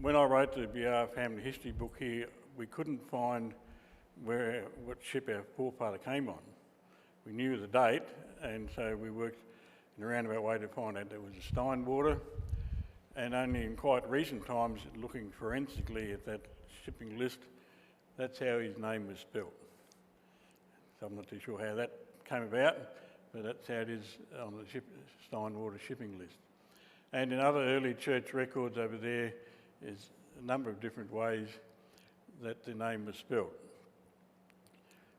When I wrote the Biar family history book here, we couldn't find what ship our forefather came on. We knew the date, and so we worked in a roundabout way to find out there was a Steinwater, and only in quite recent times, looking forensically at that shipping list, that's how his name was spelt. So I'm not too sure how that came about, but that's how it is on the Steinwater shipping list. And in other early church records over there is a number of different ways that the name was spelt.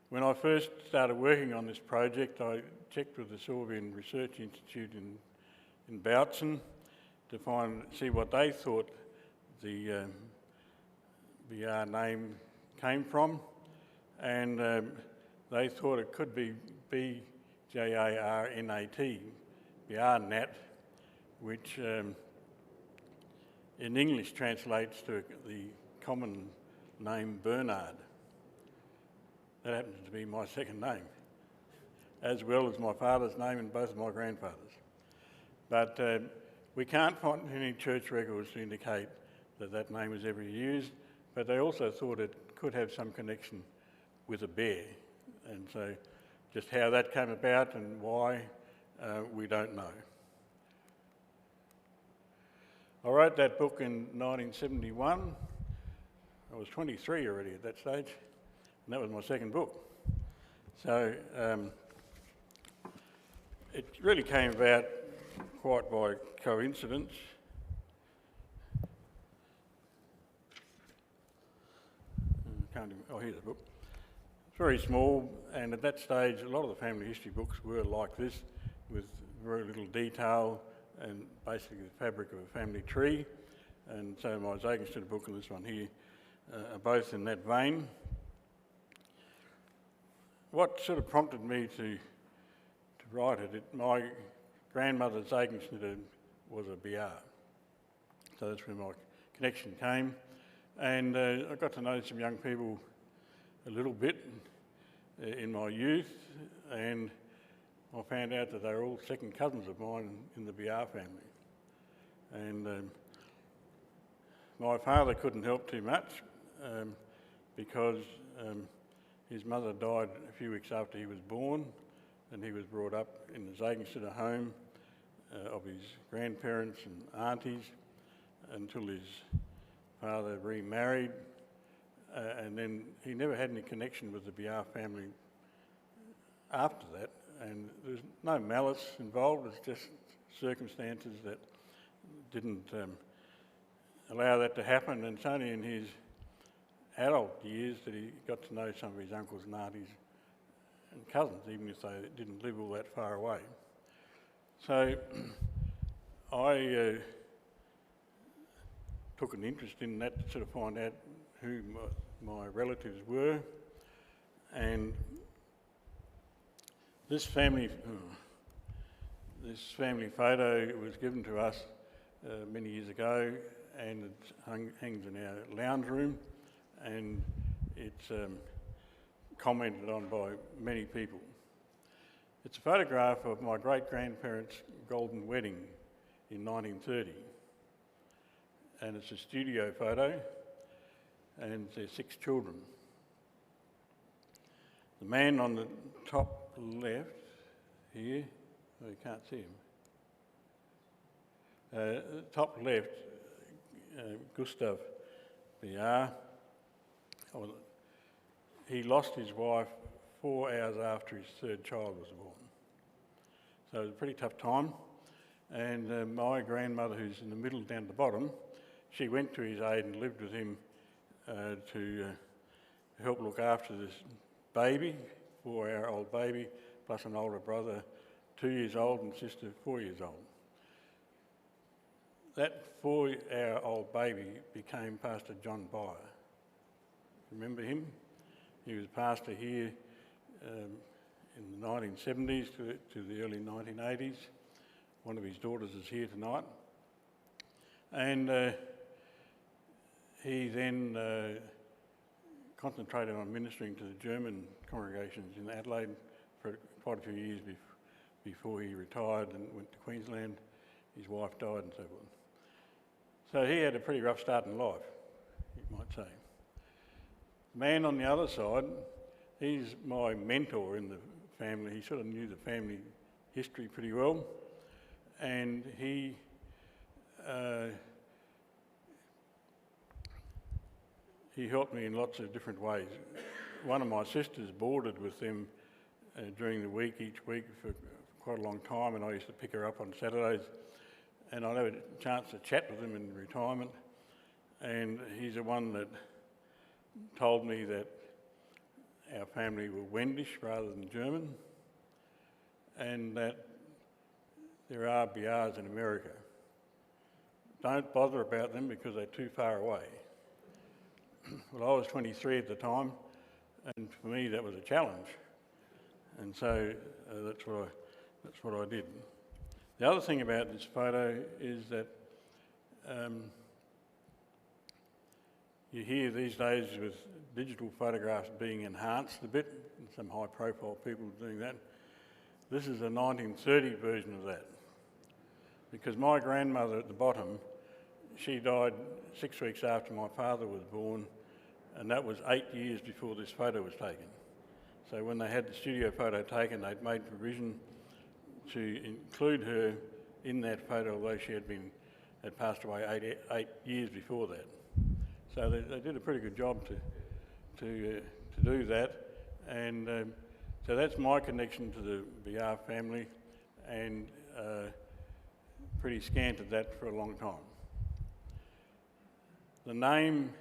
When I first started working on this project, I checked with the Sorbian Research Institute in Bautzen to see what they thought the Biar name came from, and they thought it could be B-J-A-R-N-A-T, Biarnat, which in English translates to the common name Bernard. That happens to be my second name, as well as my father's name and both of my grandfathers. But we can't find any church records to indicate that that name was ever used, but they also thought it could have some connection with a bear. And so just how that came about and why, we don't know. I wrote that book in 1971. I was 23 already at that stage, and that was my second book. So it really came about quite by coincidence. Here's the book. It's very small, and at that stage, a lot of the family history books were like this, with very little detail and basically the fabric of a family tree. And so my Saegenschnitter book and this one here are both in that vein. What sort of prompted me to write it, my grandmother Saegenschnitter was a Biar. So that's where my connection came. And I got to know some young people a little bit in my youth, and I found out that they were all second cousins of mine in the Biar family. And my father couldn't help too much because his mother died a few weeks after he was born, and he was brought up in the Saegenschnitter home of his grandparents and aunties until his father remarried, and then he never had any connection with the Biar family after that, and there's no malice involved, it's just circumstances that didn't allow that to happen, and it's only in his adult years that he got to know some of his uncles and aunties and cousins, even if they didn't live all that far away. So I took an interest in that to sort of find out who my relatives were, and this family photo was given to us many years ago, and it hangs in our lounge room, and it's commented on by many people. It's a photograph of my great-grandparents' golden wedding in 1930, and it's a studio photo, and there's 6 children. The man on the top left here, oh, you can't see him. Top left, Gustav Biar, he lost his wife 4 hours after his 3rd child was born. So it was a pretty tough time. And my grandmother, who's in the middle down the bottom, she went to his aid and lived with him to help look after this baby, 4-hour-old baby, plus an older brother, 2 years old, and sister, 4 years old. That 4-hour-old baby became Pastor John Biar. Remember him? He was pastor here in the 1970s to the early 1980s. One of his daughters is here tonight. And he then concentrated on ministering to the German congregations in Adelaide for quite a few years before he retired and went to Queensland. His wife died and so forth. So he had a pretty rough start in life, you might say. The man on the other side, he's my mentor in the family. He sort of knew the family history pretty well, and he helped me in lots of different ways. One of my sisters boarded with them during the week, each week, for quite a long time, and I used to pick her up on Saturdays, and I'd have a chance to chat with him in retirement, and he's the one that told me that our family were Wendish rather than German, and that there are Biars in America. Don't bother about them because they're too far away. Well, I was 23 at the time, and for me that was a challenge, and so that's what I did. The other thing about this photo is that you hear these days with digital photographs being enhanced a bit, and some high-profile people doing that. This is a 1930 version of that, because my grandmother at the bottom, she died 6 weeks after my father was born, and that was 8 years before this photo was taken. So when they had the studio photo taken, they'd made provision to include her in that photo, although she had passed away 8 years before that. So they did a pretty good job to do that, and so that's my connection to the Biar family, and pretty scant at that for a long time. The name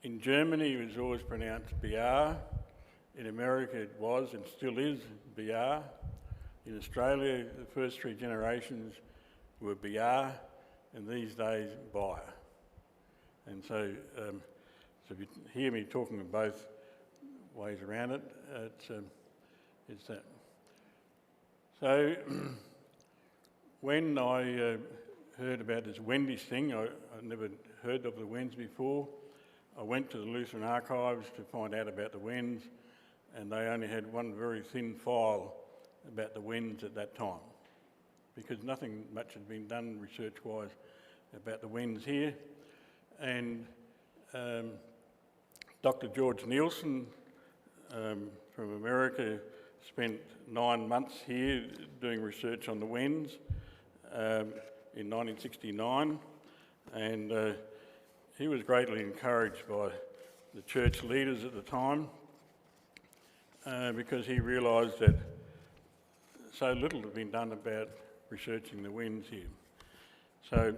in Germany was always pronounced Biar. In America it was and still is Biar. In Australia, the first 3 generations were Biar, and these days Biar. And so, if you hear me talking of both ways around it, it's that. So, when I heard about this Wendish thing, I never heard of the Wends before. I went to the Lutheran archives to find out about the Wends, and they only had one very thin file about the Wends at that time, because nothing much had been done research-wise about the Wends here. And Dr. George Nielsen from America spent 9 months here doing research on the Wends in 1969, and he was greatly encouraged by the church leaders at the time because he realised that so little had been done about researching the Wends here. So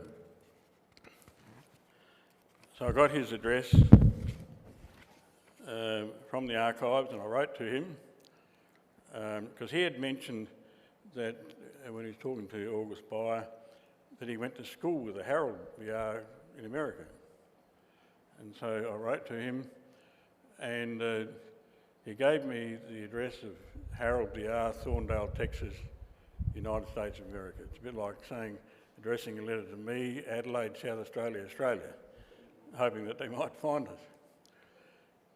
I got his address from the archives, and I wrote to him because he had mentioned that when he was talking to August Biar, that he went to school with a Harold Biar in America. And so I wrote to him, and he gave me the address of Harold Biar, Thorndale, Texas, United States of America. It's a bit like saying, addressing a letter to me, Adelaide, South Australia, Australia, hoping that they might find us.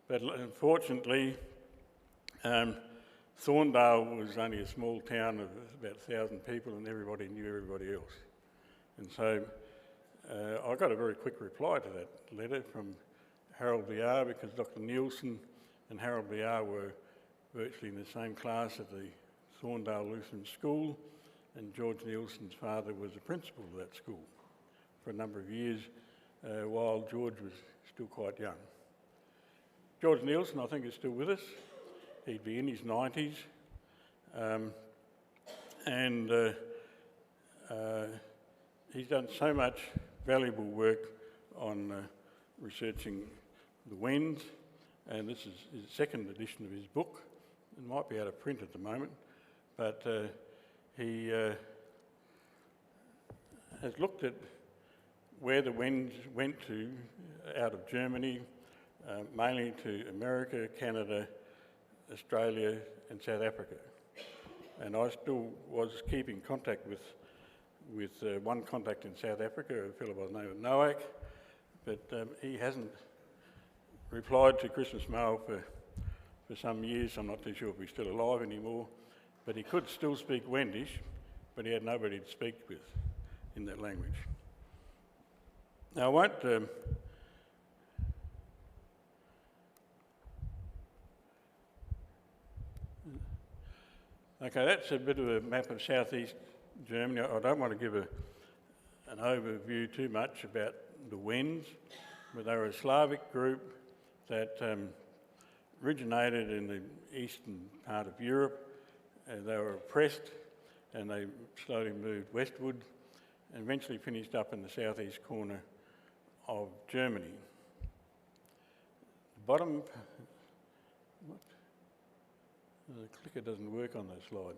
But unfortunately, Thorndale was only a small town of about 1,000 people, and everybody knew everybody else. And so I got a very quick reply to that letter from Harold Biar, because Dr. Nielsen and Harold Biar were virtually in the same class at the Thorndale Lutheran School, and George Nielsen's father was the principal of that school for a number of years while George was still quite young. George Nielsen, I think, is still with us. He'd be in his 90s. He's done so much valuable work on researching the Wends, and this is his second edition of his book. It might be out of print at the moment, but he has looked at where the Wends went to out of Germany, mainly to America, Canada, Australia and South Africa. And I still was keeping contact with one contact in South Africa, a fellow by the name of Noak, but he hasn't replied to Christmas mail for some years. I'm not too sure if he's still alive anymore, but he could still speak Wendish, but he had nobody to speak with in that language. Now I won't okay, that's a bit of a map of southeast Germany. I don't want to give an overview too much about the Wends, but they were a Slavic group that originated in the eastern part of Europe. They were oppressed and they slowly moved westward and eventually finished up in the southeast corner of Germany. The bottom, the clicker doesn't work on that slide.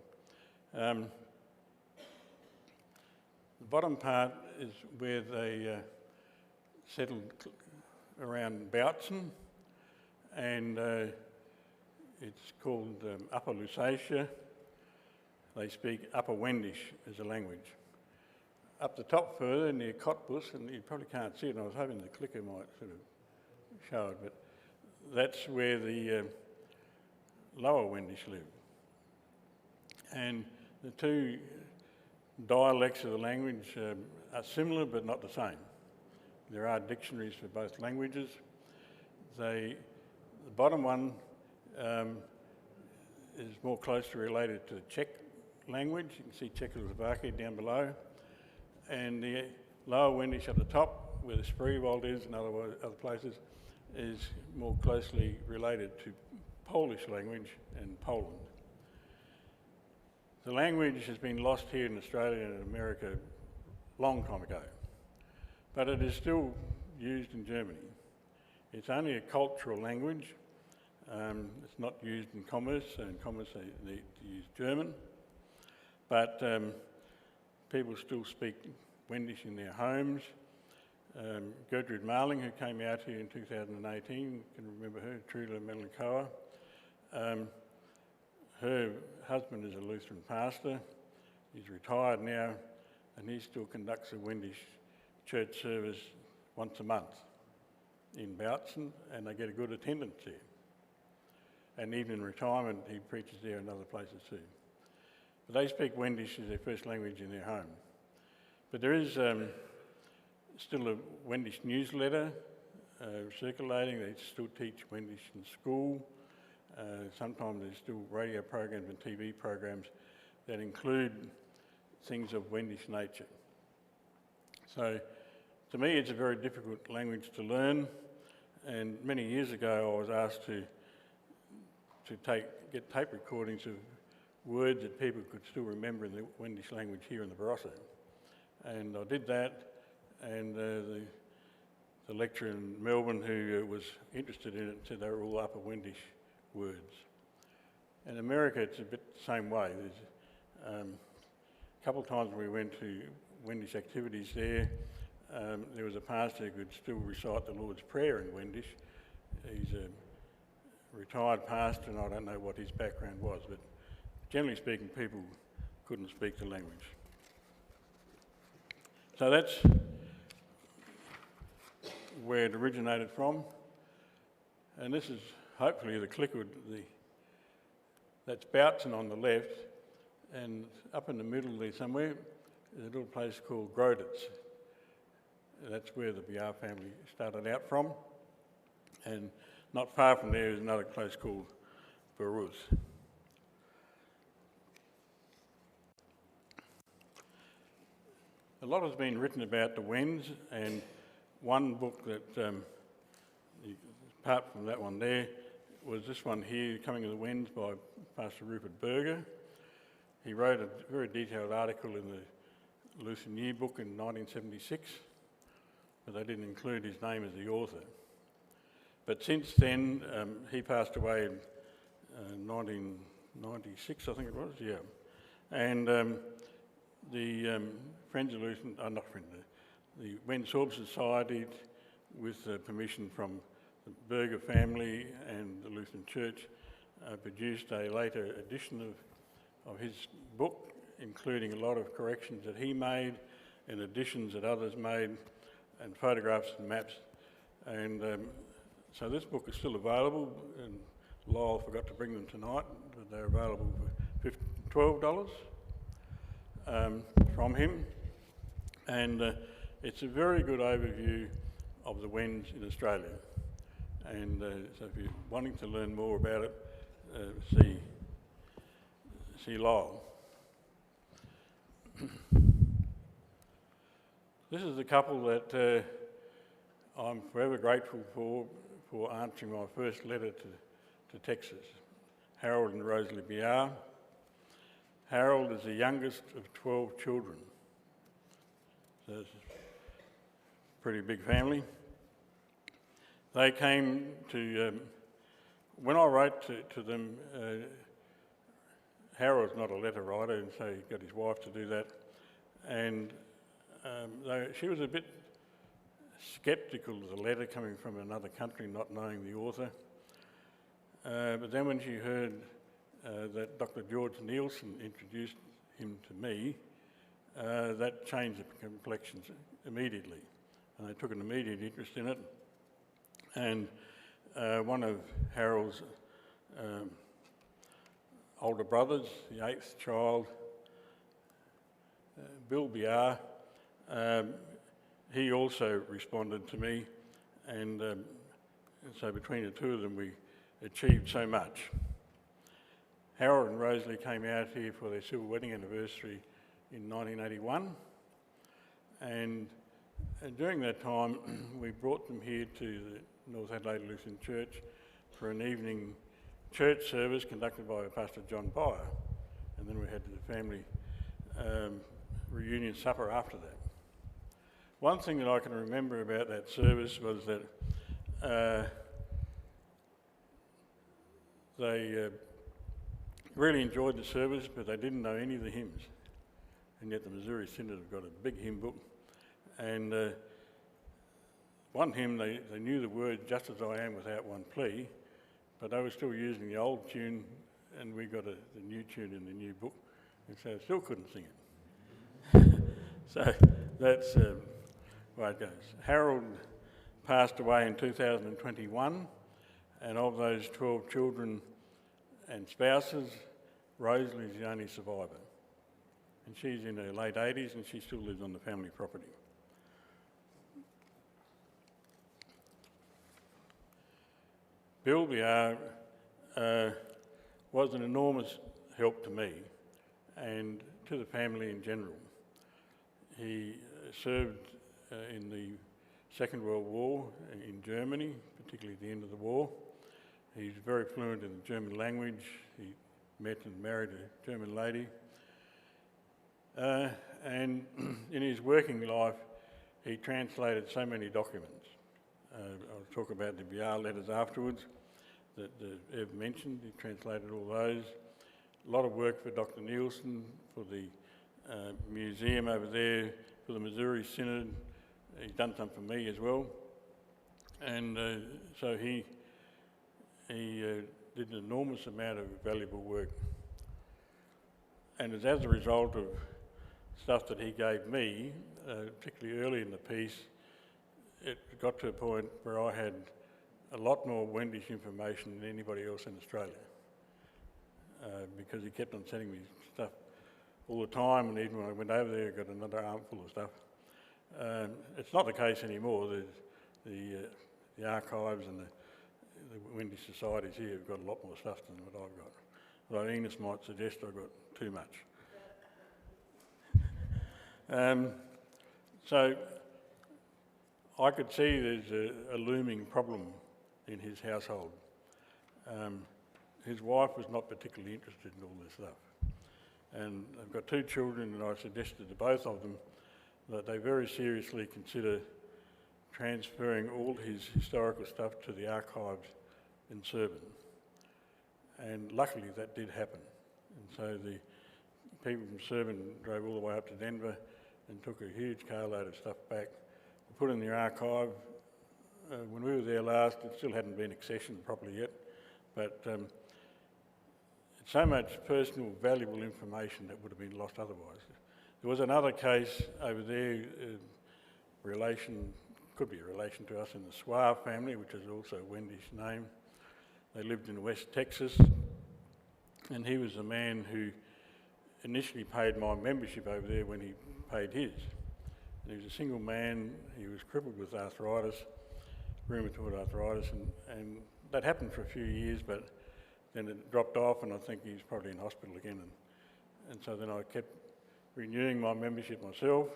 The bottom part is where they settled around Bautzen, and it's called Upper Lusatia. They speak Upper Wendish as a language. Up the top further near Cottbus, and you probably can't see it, and I was hoping the clicker might sort of show it, but that's where the Lower Wendish live. And the two dialects of the language are similar but not the same. There are dictionaries for both languages. The bottom one is more closely related to the Czech language. You can see Czechoslovakia down below. And the Lower Wendish at the top, where the Spreewald is and other places, is more closely related to Polish language and Poland. The language has been lost here in Australia and America a long time ago, but it is still used in Germany. It's only a cultural language. It's not used in commerce, so in commerce they need to use German, but people still speak Wendish in their homes. Gertrude Marling, who came out here in 2018, you can remember her, Trula Melanchoa. Her husband is a Lutheran pastor. He's retired now, and he still conducts a Wendish church service once a month in Bautzen, and they get a good attendance there. And even in retirement, he preaches there and other places too. But they speak Wendish as their first language in their home. But there is still a Wendish newsletter circulating. They still teach Wendish in school. Sometimes there's still radio programs and TV programs that include things of Wendish nature. So to me it's a very difficult language to learn, and many years ago I was asked to get tape recordings of words that people could still remember in the Wendish language here in the Barossa. And I did that, and the lecturer in Melbourne who was interested in it said they were all Upper Wendish words. In America it's a bit the same way. There's a couple of times we went to Wendish activities there. There was a pastor who could still recite the Lord's Prayer in Wendish. He's a retired pastor, and I don't know what his background was, but generally speaking people couldn't speak the language. So that's where it originated from, and this is hopefully the clicker, that's Boughton on the left, and up in the middle there somewhere, there's a little place called Groditz. That's where the Biar family started out from. And not far from there is another place called Baruz. A lot has been written about the Wends, and one book that, apart from that one there, was this one here, Coming of the Wends by Pastor Rupert Berger. He wrote a very detailed article in the Lutheran Yearbook in 1976, but they didn't include his name as the author. But since then, he passed away in 1996, I think it was, yeah. And the Friends of Lutheran, the Wen Sorb Society, with permission from the Berger family and the Lutheran Church, produced a later edition of his book, including a lot of corrections that he made and additions that others made, and photographs and maps. And so this book is still available, and Lyle forgot to bring them tonight, but they're available for $12 from him. And it's a very good overview of the Wends in Australia. And so if you're wanting to learn more about it, see Lyle. This is the couple that I'm forever grateful for answering my first letter to Texas, Harold and Rosalie Biar. Harold is the youngest of 12 children, so it's a pretty big family. They came to, when I wrote to them, Harold's not a letter writer, and so he got his wife to do that, and she was a bit sceptical of the letter coming from another country, not knowing the author. But then when she heard that Dr. George Nielsen introduced him to me, that changed the complexion immediately. And they took an immediate interest in it. And one of Harold's older brothers, the 8th child, Bill Biar, he also responded to me, and so between the two of them we achieved so much. Harold and Rosalie came out here for their silver wedding anniversary in 1981, and during that time we brought them here to the North Adelaide Lutheran Church for an evening church service conducted by Pastor John Biar, and then we had the family reunion supper after that. One thing that I can remember about that service was that they really enjoyed the service, but they didn't know any of the hymns. And yet the Missouri Synod have got a big hymn book. And one hymn, they knew the word, "Just as I am without one plea," but they were still using the old tune, and we got the new tune in the new book, and so they still couldn't sing it. So that's where it goes. Harold passed away in 2021, and of those 12 children and spouses, Rosalie is the only survivor. And she's in her late 80s, and she still lives on the family property. Bill Biar was an enormous help to me and to the family in general. He served in the Second World War in Germany, particularly at the end of the war. He's very fluent in the German language. He met and married a German lady. And in his working life, he translated so many documents. I'll talk about the Biar letters afterwards that Ev mentioned. He translated all those. A lot of work for Dr. Nielsen, for the museum over there, for the Missouri Synod. He's done some for me as well. And so he did an enormous amount of valuable work. And it's as a result of stuff that he gave me, particularly early in the piece, it got to a point where I had a lot more Wendish information than anybody else in Australia, because he kept on sending me stuff all the time, and even when I went over there, I got another armful of stuff. It's not the case anymore. The archives and the Wendish societies here have got a lot more stuff than what I've got. Although Enos might suggest I've got too much. So I could see there's a looming problem in his household. His wife was not particularly interested in all this stuff. And I've got 2 children, and I suggested to both of them that they very seriously consider transferring all his historical stuff to the archives in Serban. And luckily that did happen. And so the people from Serban drove all the way up to Denver and took a huge carload of stuff back, put in their archive. When we were there last, it still hadn't been accessioned properly yet, but it's so much personal, valuable information that would have been lost otherwise. There was another case over there, could be a relation to us in the Swar family, which is also a Wendish name. They lived in West Texas, and he was the man who initially paid my membership over there when he paid his. And he was a single man, he was crippled with arthritis, rheumatoid arthritis, and that happened for a few years, but then it dropped off, and I think he's probably in hospital again. And so then I kept renewing my membership myself,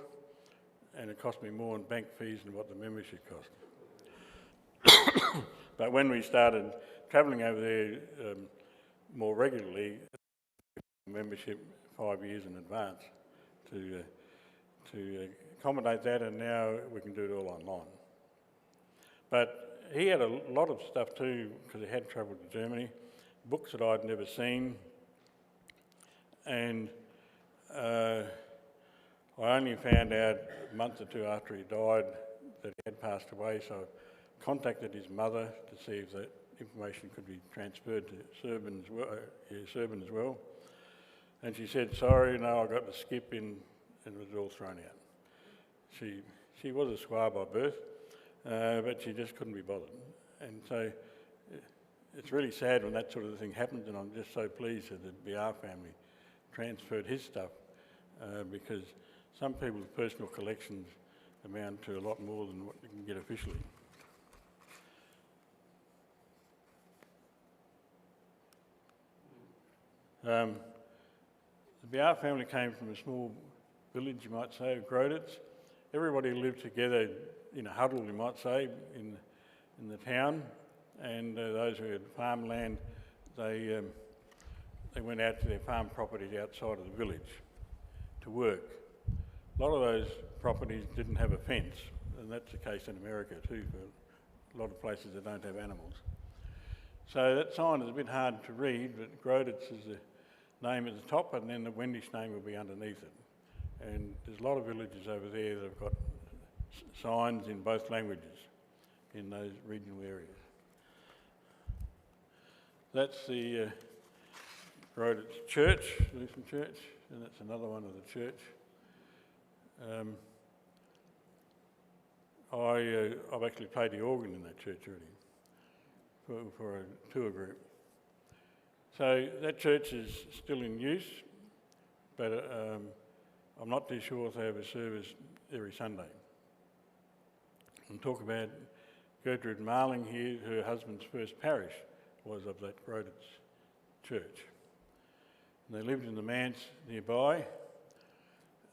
and it cost me more in bank fees than what the membership cost. But when we started travelling over there more regularly, membership 5 years in advance to accommodate that, and now we can do it all online. But he had a lot of stuff too, because he had travelled to Germany, books that I'd never seen, and I only found out a month or 2 after he died that he had passed away, so I contacted his mother to see if that information could be transferred to Serban as well. And she said, sorry, no, I got the skip in, and it was all thrown out. She was a Swar by birth, but she just couldn't be bothered. And so it's really sad when that sort of thing happens, and I'm just so pleased that the Biar family transferred his stuff, because some people's personal collections amount to a lot more than what you can get officially. The Biar family came from a small village, you might say, of Groditz. Everybody lived together in a huddle, you might say, in the town, and those who had farmland, they went out to their farm properties outside of the village to work. A lot of those properties didn't have a fence, and that's the case in America too, for a lot of places that don't have animals. So that sign is a bit hard to read, but Groditz is the name at the top, and then the Wendish name will be underneath it. And there's a lot of villages over there that have got signs in both languages in those regional areas. That's the Groditz Church, Lutheran Church, and that's another one of the church. I've actually played the organ in that church already for a tour group. So that church is still in use, but I'm not too sure if they have a service every Sunday. And talk about Gertrude Marling here, her husband's first parish was of that Groditz church. And they lived in the manse nearby,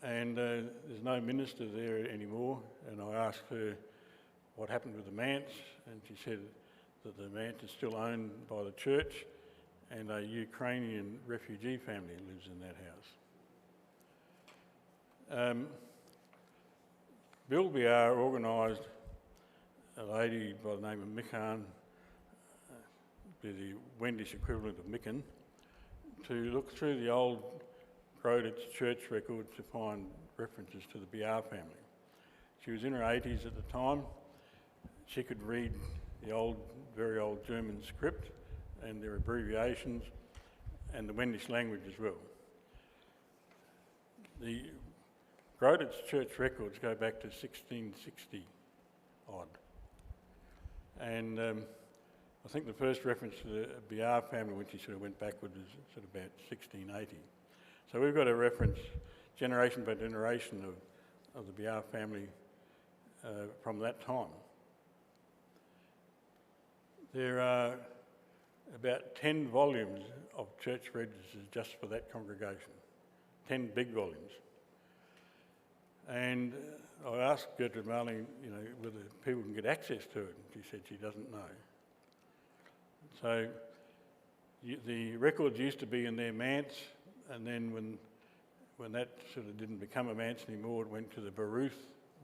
and there's no minister there anymore, and I asked her what happened with the manse, and she said that the manse is still owned by the church, and a Ukrainian refugee family lives in that house. Bill Biar organised a lady by the name of Mikan, the Wendish equivalent of Mikan, to look through the old Groditz church records to find references to the Biar family. She was in her 80s at the time. She could read the old, very old German script and their abbreviations, and the Wendish language as well. The Groditz church records go back to 1660 odd. And I think the first reference to the Biar family, when she sort of went backward, was sort of about 1680. So we've got a reference generation by generation of the Biar family from that time. There are about 10 volumes of church registers just for that congregation, 10 big volumes. And I asked Gertrude Marling, whether people can get access to it. She said she doesn't know. So the records used to be in their manse, and then when that sort of didn't become a manse anymore, it went to the Baruth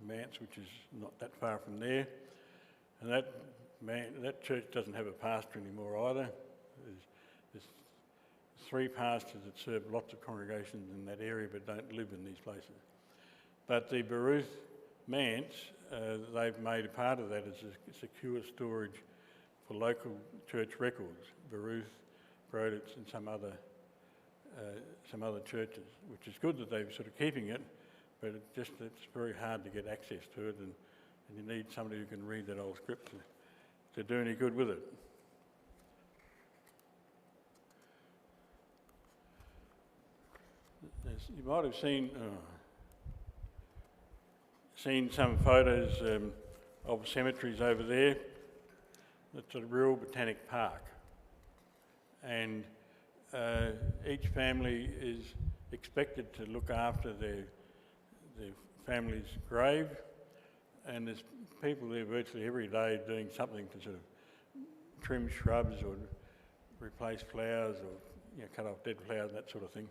manse, which is not that far from there. And that church doesn't have a pastor anymore either. There's 3 pastors that serve lots of congregations in that area but don't live in these places. But the Baruth manse, they've made a part of that as a secure storage for local church records, Baruth, Groditz and some other churches, which is good that they're sort of keeping it, but it's very hard to get access to it, and you need somebody who can read that old script to do any good with it. You might have seen some photos of cemeteries over there. It's a real botanic park, and each family is expected to look after their family's grave, and there's people there virtually every day doing something to sort of trim shrubs or replace flowers or cut off dead flowers, that sort of thing.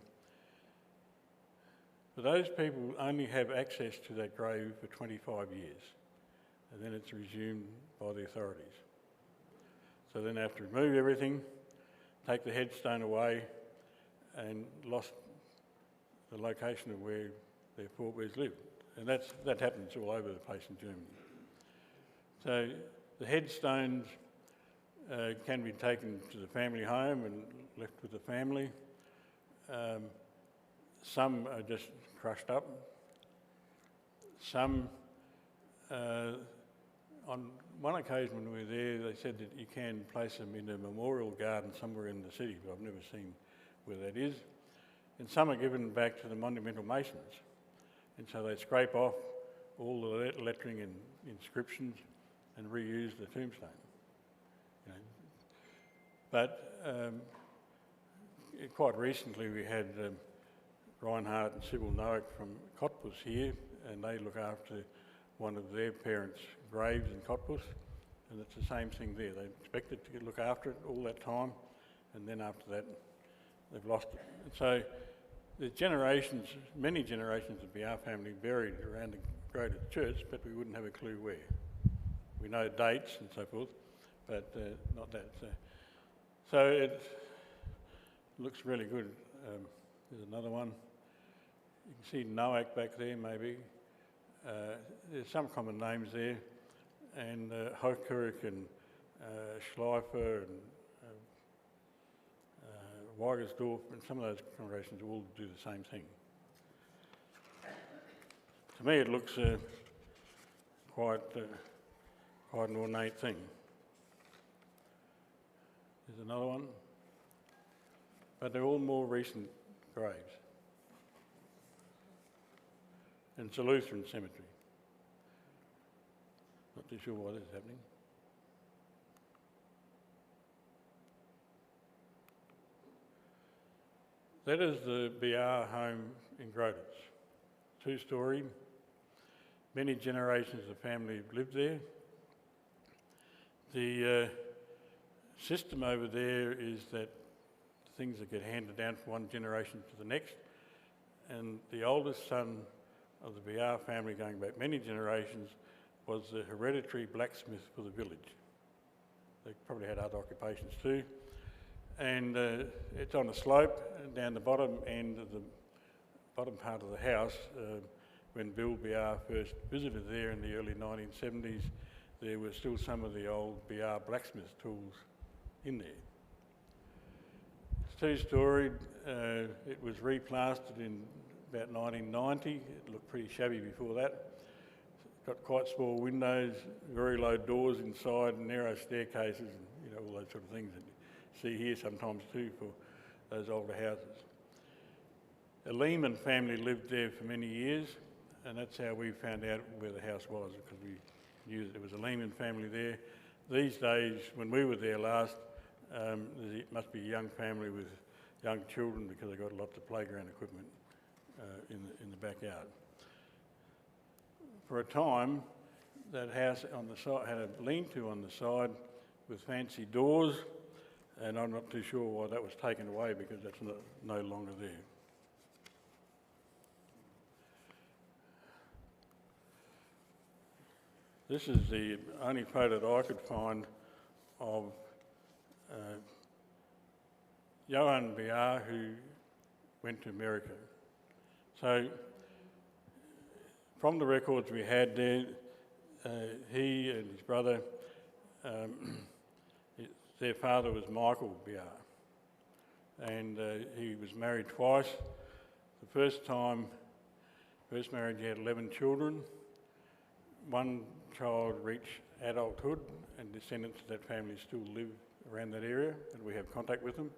But those people only have access to that grave for 25 years, and then it's resumed by the authorities. So then they have to remove everything, take the headstone away, and lost the location of where their forebears lived. And that happens all over the place in Germany. So the headstones can be taken to the family home and left with the family. Some are just crushed up. Some, on one occasion when we were there, they said that you can place them in a memorial garden somewhere in the city, but I've never seen where that is. And some are given back to the monumental masons. And so they scrape off all the lettering and inscriptions and reuse the tombstone. But quite recently we had Reinhardt and Sybil Noack from Cottbus here, and they look after one of their parents' graves in Cottbus, and it's the same thing there. They're expected to look after it all that time, and then after that they've lost it. And so there's generations, many generations of Biar family buried around the Groditz church, but we wouldn't have a clue where. We know dates and so forth, but not that. So it looks really good. There's another one. You can see Noack back there, maybe. There's some common names there, and Hochkirch and Schleifer and Weigersdorf, and some of those congregations all do the same thing. To me, it looks quite an ornate thing. There's another one, but they're all more recent graves. And it's a Lutheran cemetery. Not too sure why this is happening. That is the Biar home in Groditz. 2-storey. Many generations of family have lived there. The system over there is that things that get handed down from one generation to the next, and the oldest son of the Biar family, going back many generations, was the hereditary blacksmith for the village. They probably had other occupations too. And it's on a slope down the bottom end of the bottom part of the house. When Bill Biar first visited there in the early 1970s, there were still some of the old Biar blacksmith tools in there. It's 2-storied. It was replastered in about 1990. It looked pretty shabby before that. It's got quite small windows, very low doors inside, and narrow staircases, and all those sort of things that you see here sometimes too for those older houses. A Lehman family lived there for many years, and that's how we found out where the house was, because we knew that there was a Lehman family there. These days, when we were there last, it must be a young family with young children, because they've got lots of playground equipment in the backyard. For a time, that house on the side had a lean-to on the side with fancy doors, and I'm not too sure why that was taken away, because that's no longer there. This is the only photo that I could find of Johann Biar, who went to America. So, from the records we had there, he and his brother, their father was Michael Biar, and he was married twice. The first marriage, he had 11 children. One child reached adulthood, and descendants of that family still live around that area, and we have contact with them.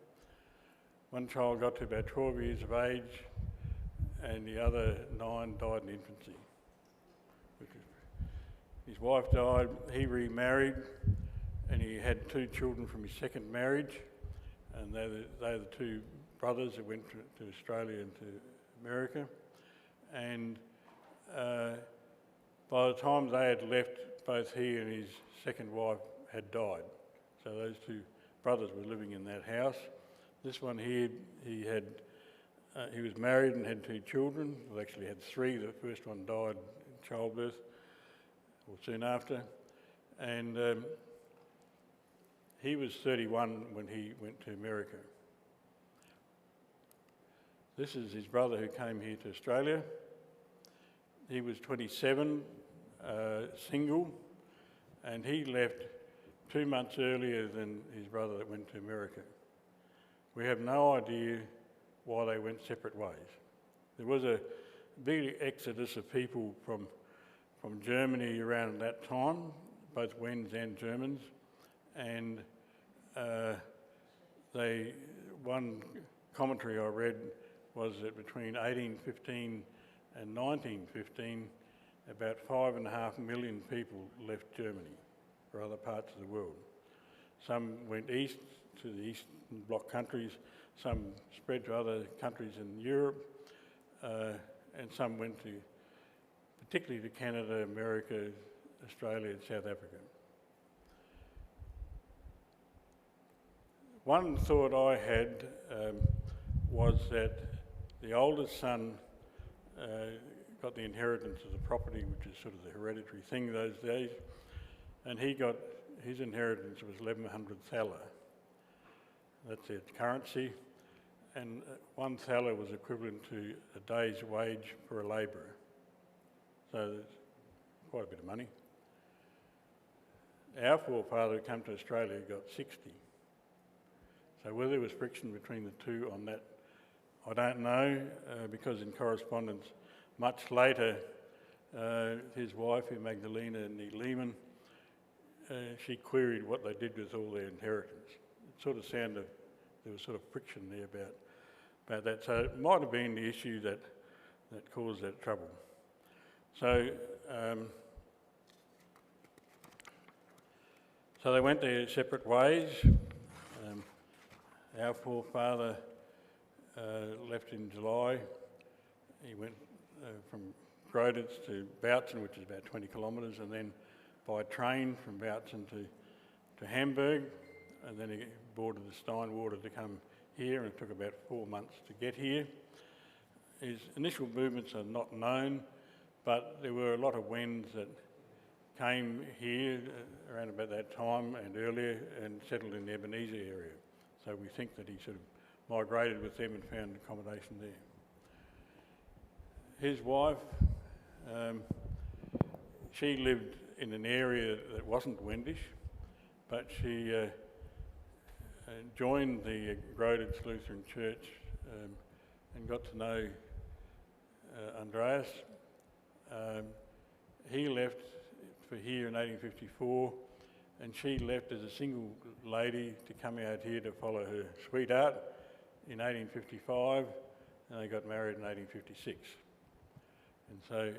One child got to about 12 years of age, and the other 9 died in infancy. His wife died, he remarried, and he had 2 children from his second marriage, and they're the 2 brothers that went to Australia and to America. And by the time they had left, both he and his second wife had died. So those 2 brothers were living in that house. This one here, he was married and had 2 children. Well, actually had 3. The first one died in childbirth, or soon after. And he was 31 when he went to America. This is his brother who came here to Australia. He was 27, single, and he left 2 months earlier than his brother that went to America. We have no idea why they went separate ways. There was a big exodus of people from Germany around that time, both Wends and Germans, and one commentary I read was that between 1815 and 1915, about 5.5 million people left Germany for other parts of the world. Some went east to the Eastern Bloc countries, some spread to other countries in Europe, and some went particularly to Canada, America, Australia and South Africa. One thought I had was that the oldest son got the inheritance of the property, which is sort of the hereditary thing those days, and his inheritance was 1,100 thaler. That's its currency, and 1 thaler was equivalent to a day's wage for a labourer. So there's quite a bit of money. Our forefather who came to Australia got 60. So whether there was friction between the 2 on that, I don't know, because in correspondence much later, his wife, Magdalena Lehman, she queried what they did with all their inheritance. It sort of sounded, there was sort of friction there about that. So it might have been the issue that caused that trouble. So, so they went their separate ways. Our forefather left in July. He went from Groditz to Bautzen, which is about 20 kilometres, and then by train from Bautzen to Hamburg, and then he boarded the Steinwater to come here, and it took about 4 months to get here. His initial movements are not known, but there were a lot of Wends that came here around about that time and earlier and settled in the Ebenezer area. So we think that he sort of migrated with them and found accommodation there. His wife, she lived in an area that wasn't Wendish, but she joined the Groditz Lutheran Church and got to know Andreas. He left for here in 1854 and she left as a single lady to come out here to follow her sweetheart in 1855, and they got married in 1856. And so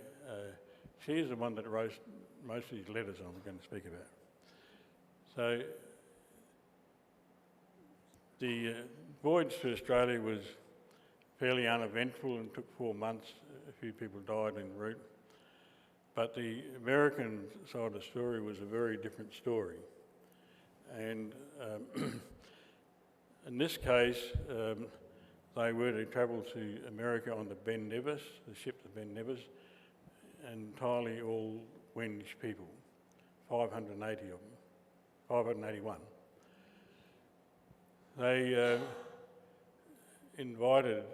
she is the one that wrote most of these letters I'm going to speak about. So the voyage to Australia was fairly uneventful and took 4 months. A few people died en route. But the American side of the story was a very different story. And in this case, they were to travel to America on the Ben Nevis, the ship the Ben Nevis, entirely all Wendish people, 580 of them, 581. They invited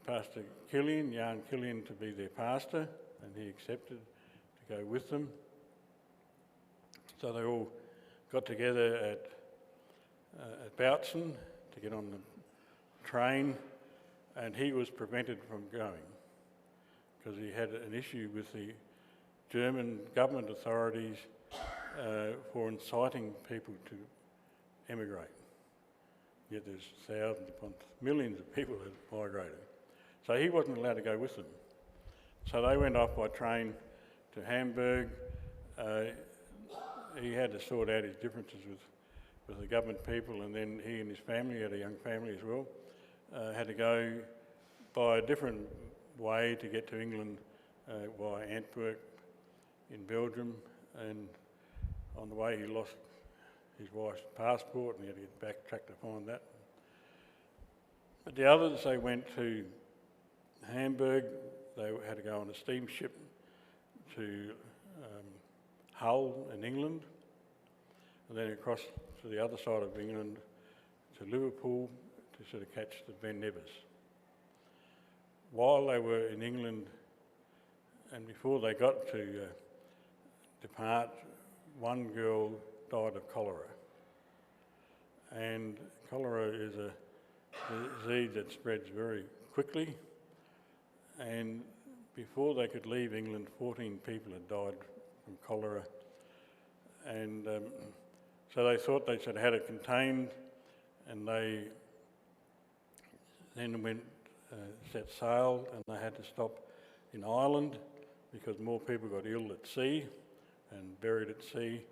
Pastor Killian, Jan Killian, to be their pastor, and he accepted to go with them. So they all got together at Bautzen to get on the train, and he was prevented from going because he had an issue with the German government authorities for inciting people to emigrate. Yet there's thousands upon millions of people that migrated. So he wasn't allowed to go with them. So they went off by train to Hamburg. He had to sort out his differences with the government people, and then he and his family, he had a young family as well, had to go by a different way to get to England via Antwerp in Belgium, and on the way he lost his wife's passport and he had to get backtrack to find that. But the others, they went to Hamburg. They had to go on a steamship to Hull in England, and then across to the other side of England to Liverpool to sort of catch the Ben Nevis. While they were in England and before they got to depart, one girl died of cholera. And cholera is a disease that spreads very quickly, and before they could leave England, 14 people had died from cholera, and so they thought they should have had it contained, and they then went, set sail, and they had to stop in Ireland because more people got ill at sea and buried at sea,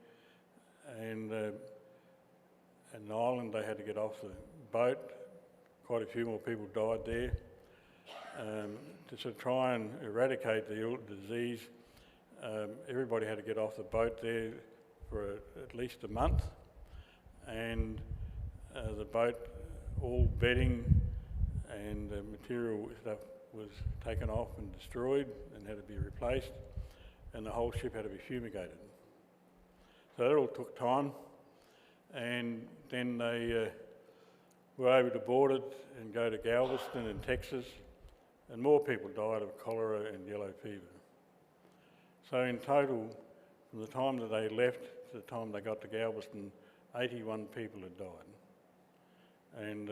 and in Ireland they had to get off the boat. Quite a few more people died there. To sort of try and eradicate the disease, everybody had to get off the boat there for at least a month, and the boat, all bedding and material stuff was taken off and destroyed and had to be replaced, and the whole ship had to be fumigated. So that all took time, and then they were able to board it and go to Galveston in Texas, and more people died of cholera and yellow fever. So in total, from the time that they left to the time they got to Galveston, 81 people had died. And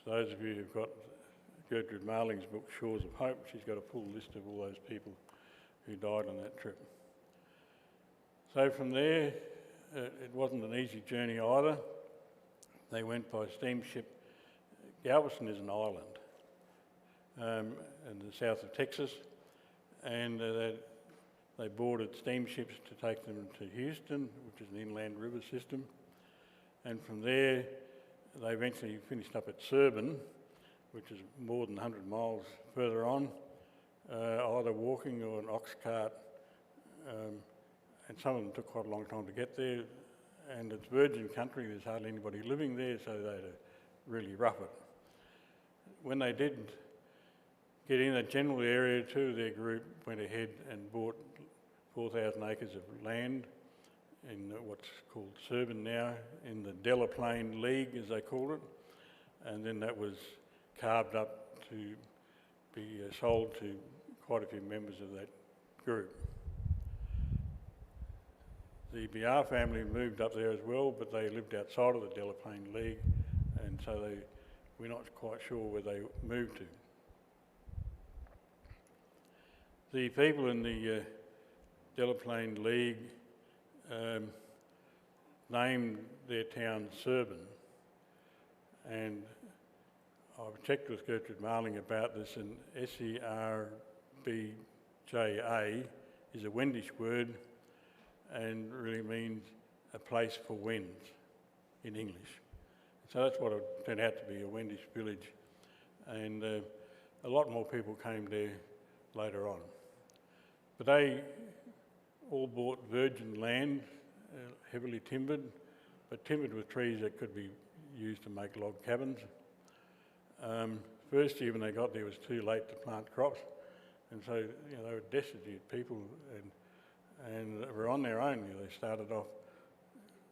for those of you who've got Gertrude Marling's book, Shores of Hope, she's got a full list of all those people who died on that trip. So from there, it wasn't an easy journey either. They went by steamship. Galveston is an island in the south of Texas, and they boarded steamships to take them to Houston, which is an inland river system, and from there they eventually finished up at Serban, which is more than 100 miles further on, either walking or an ox cart, and some of them took quite a long time to get there, and it's virgin country, there's hardly anybody living there, so they had to really rough it. When they did get in a general area, two of their group went ahead and bought 4,000 acres of land in what's called Serban now, in the Delaplane League, as they call it, and then that was carved up to be sold to quite a few members of that group. The Biar family moved up there as well, but they lived outside of the Delaplane League, and so we're not quite sure where they moved to. The people in the Delaplane League named their town Serban, and I've checked with Gertrude Marling about this, and Serbja is a Wendish word and really means a place for wens in English. So that's what it turned out to be, a Wendish village, and a lot more people came there later on. But they all bought virgin land, heavily timbered, but timbered with trees that could be used to make log cabins. First year when they got there, it was too late to plant crops, and so they were destitute people, and were on their own. They started off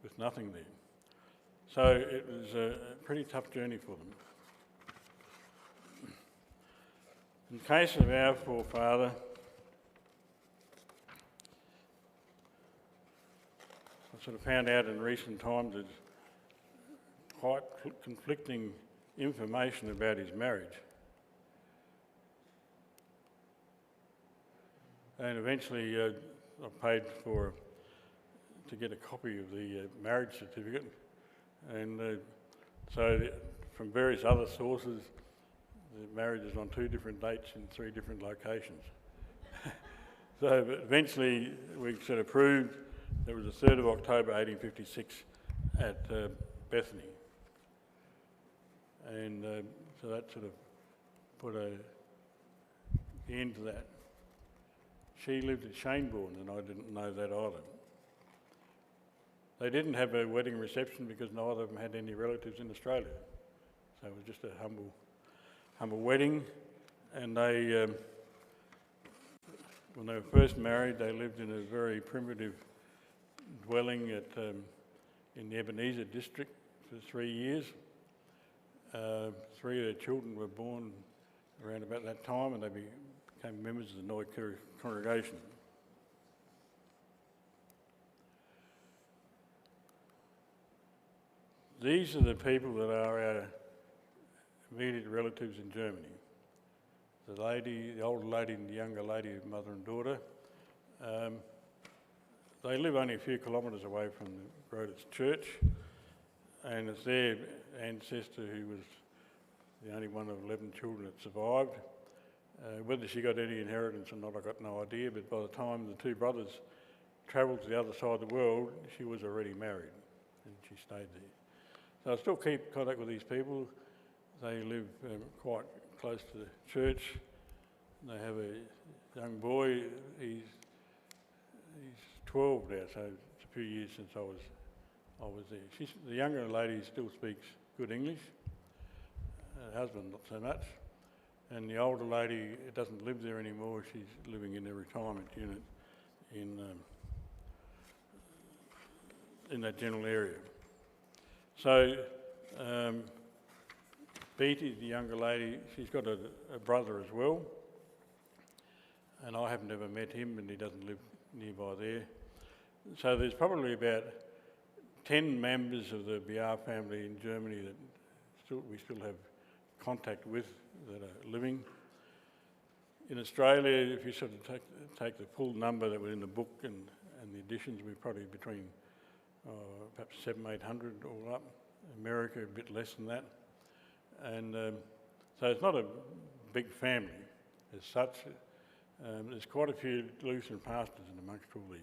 with nothing there. So it was a pretty tough journey for them. In the case of our forefather, I sort of found out in recent times there's quite conflicting information about his marriage. And eventually I paid to get a copy of the marriage certificate, and so from various other sources, the marriage is on 2 different dates in 3 different locations. So but eventually we sort of proved it was the 3rd of October 1856 at Bethany. And so that sort of put the end to that. She lived at Shaneborn, and I didn't know that either. They didn't have a wedding reception because neither of them had any relatives in Australia. So it was just a humble wedding. And they, when they were first married, they lived in a very primitive dwelling in the Ebenezer district for 3 years. 3 of their children were born around about that time, and they became members of the Noi congregation. These are the people that are our immediate relatives in Germany. The older lady and the younger lady, mother and daughter. They live only a few kilometres away from the Groditz church, and it's their ancestor who was the only one of 11 children that survived. Whether she got any inheritance or not, I got no idea, but by the time the 2 brothers travelled to the other side of the world, she was already married, and she stayed there. So I still keep contact with these people. They live quite close to the church. They have a young boy. He's 12 now, so it's a few years since I was there. The younger lady still speaks good English. Her husband not so much. And the older lady doesn't live there anymore. She's living in a retirement unit in that general area. So Beatty, the younger lady, she's got a brother as well, and I have never met him, and he doesn't live nearby there. So there's probably about 10 members of the Biar family in Germany that we still have contact with, that are living. In Australia, if you sort of take the full number that were in the book and the additions, we're probably between perhaps 700-800 all up. America, a bit less than that. And so it's not a big family as such. There's quite a few Lutheran pastors in amongst all these,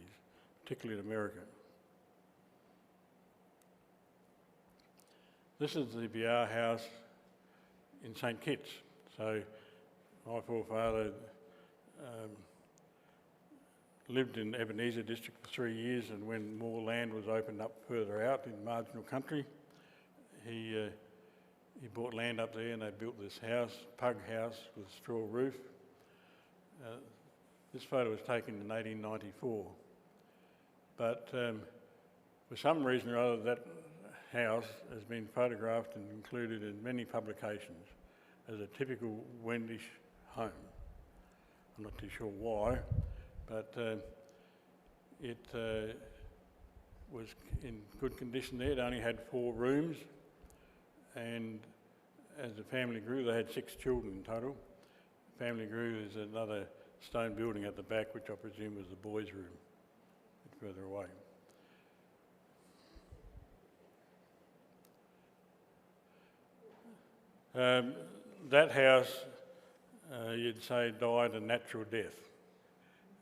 particularly in America. This is the Biar house in St Kitts. So my forefather lived in Ebenezer district for 3 years, and when more land was opened up further out in marginal country, he bought land up there and they built this house, pug house with a straw roof. This photo was taken in 1894, but for some reason or other that house has been photographed and included in many publications as a typical Wendish home. I'm not too sure why, but it was in good condition there. It only had 4 rooms, and as the family grew, they had 6 children in total. The family grew, there's another stone building at the back, which I presume was the boys' room, a bit further away. That house, you'd say, died a natural death.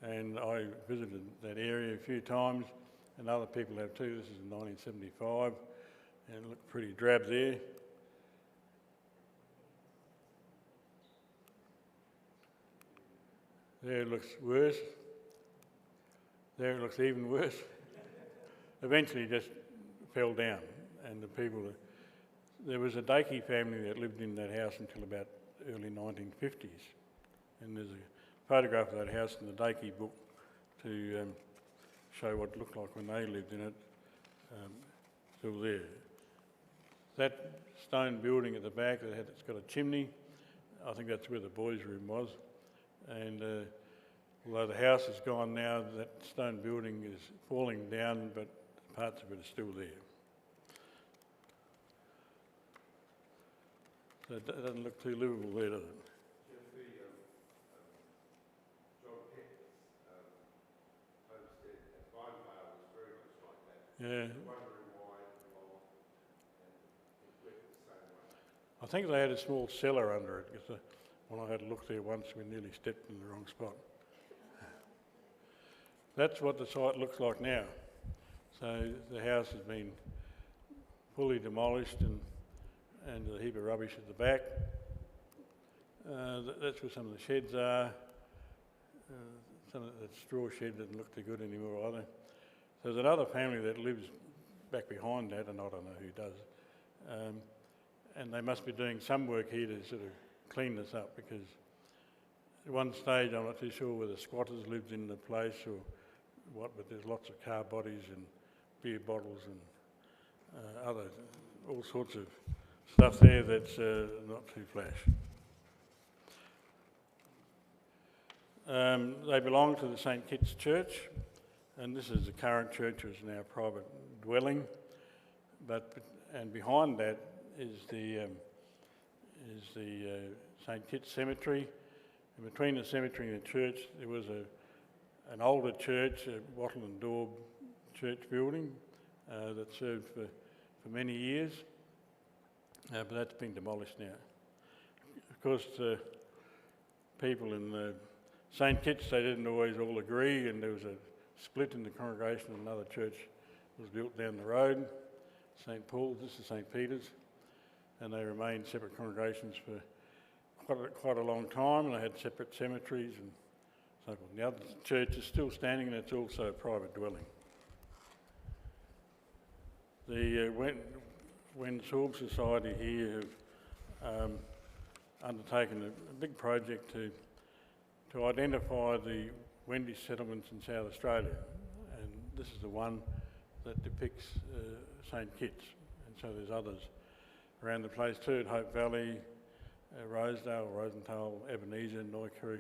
And I visited that area a few times, and other people have too. This is in 1975, and it looked pretty drab there. There it looks worse. There it looks even worse. Eventually just fell down, and the people, there was a Dakey family that lived in that house until about early 1950s, and there's a photograph of that house in the Dakey book to show what it looked like when they lived in it, still there. That stone building at the back, it's got a chimney. I think that's where the boys' room was, and although the house is gone now, that stone building is falling down, but parts of it are still there. So it doesn't look too livable there, does it? Yeah. I think they had a small cellar under it, because when I had a look there once, we nearly stepped in the wrong spot. That's what the site looks like now. So the house has been fully demolished, and a heap of rubbish at the back. That's where some of the sheds are. Some of that straw shed doesn't look too good anymore either. There's another family that lives back behind that, and I don't know who does. And they must be doing some work here to sort of clean this up, because at one stage I'm not too sure whether squatters lived in the place or what, but there's lots of car bodies and beer bottles and all sorts of stuff there that's not too flash. They belong to the St Kitts Church, and this is the current church, which is now a private dwelling. And behind that is the St Kitts Cemetery. And between the cemetery and the church, there was an older church, a wattle and daub church building that served for many years, but that's been demolished now. Of course, the people in St Kitts, they didn't always all agree, and there was a split in the congregation. Another church was built down the road, St Paul's. This is St Peter's, and they remained separate congregations for quite a long time, and they had separate cemeteries and so forth. The other church is still standing, and it's also a private dwelling. The Wendish Society here have undertaken a big project to identify the Wendish settlements in South Australia, and this is the one that depicts St Kitts, and so there's others around the place too, at Hope Valley, Rosedale, Rosenthal, Ebenezer, Neukerry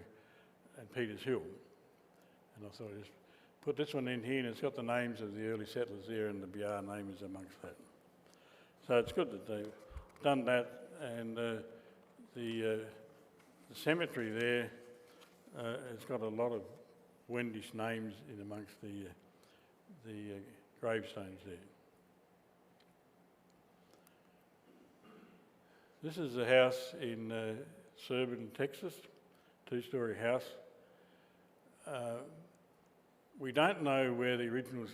and Peters Hill. And I thought I'd just put this one in here, and it's got the names of the early settlers there, and the Biar name is amongst that. So it's good that they've done that, and the cemetery there has got a lot of Wendish names in amongst the gravestones there. This is a house in Serban, Texas, two-storey house. We don't know where the original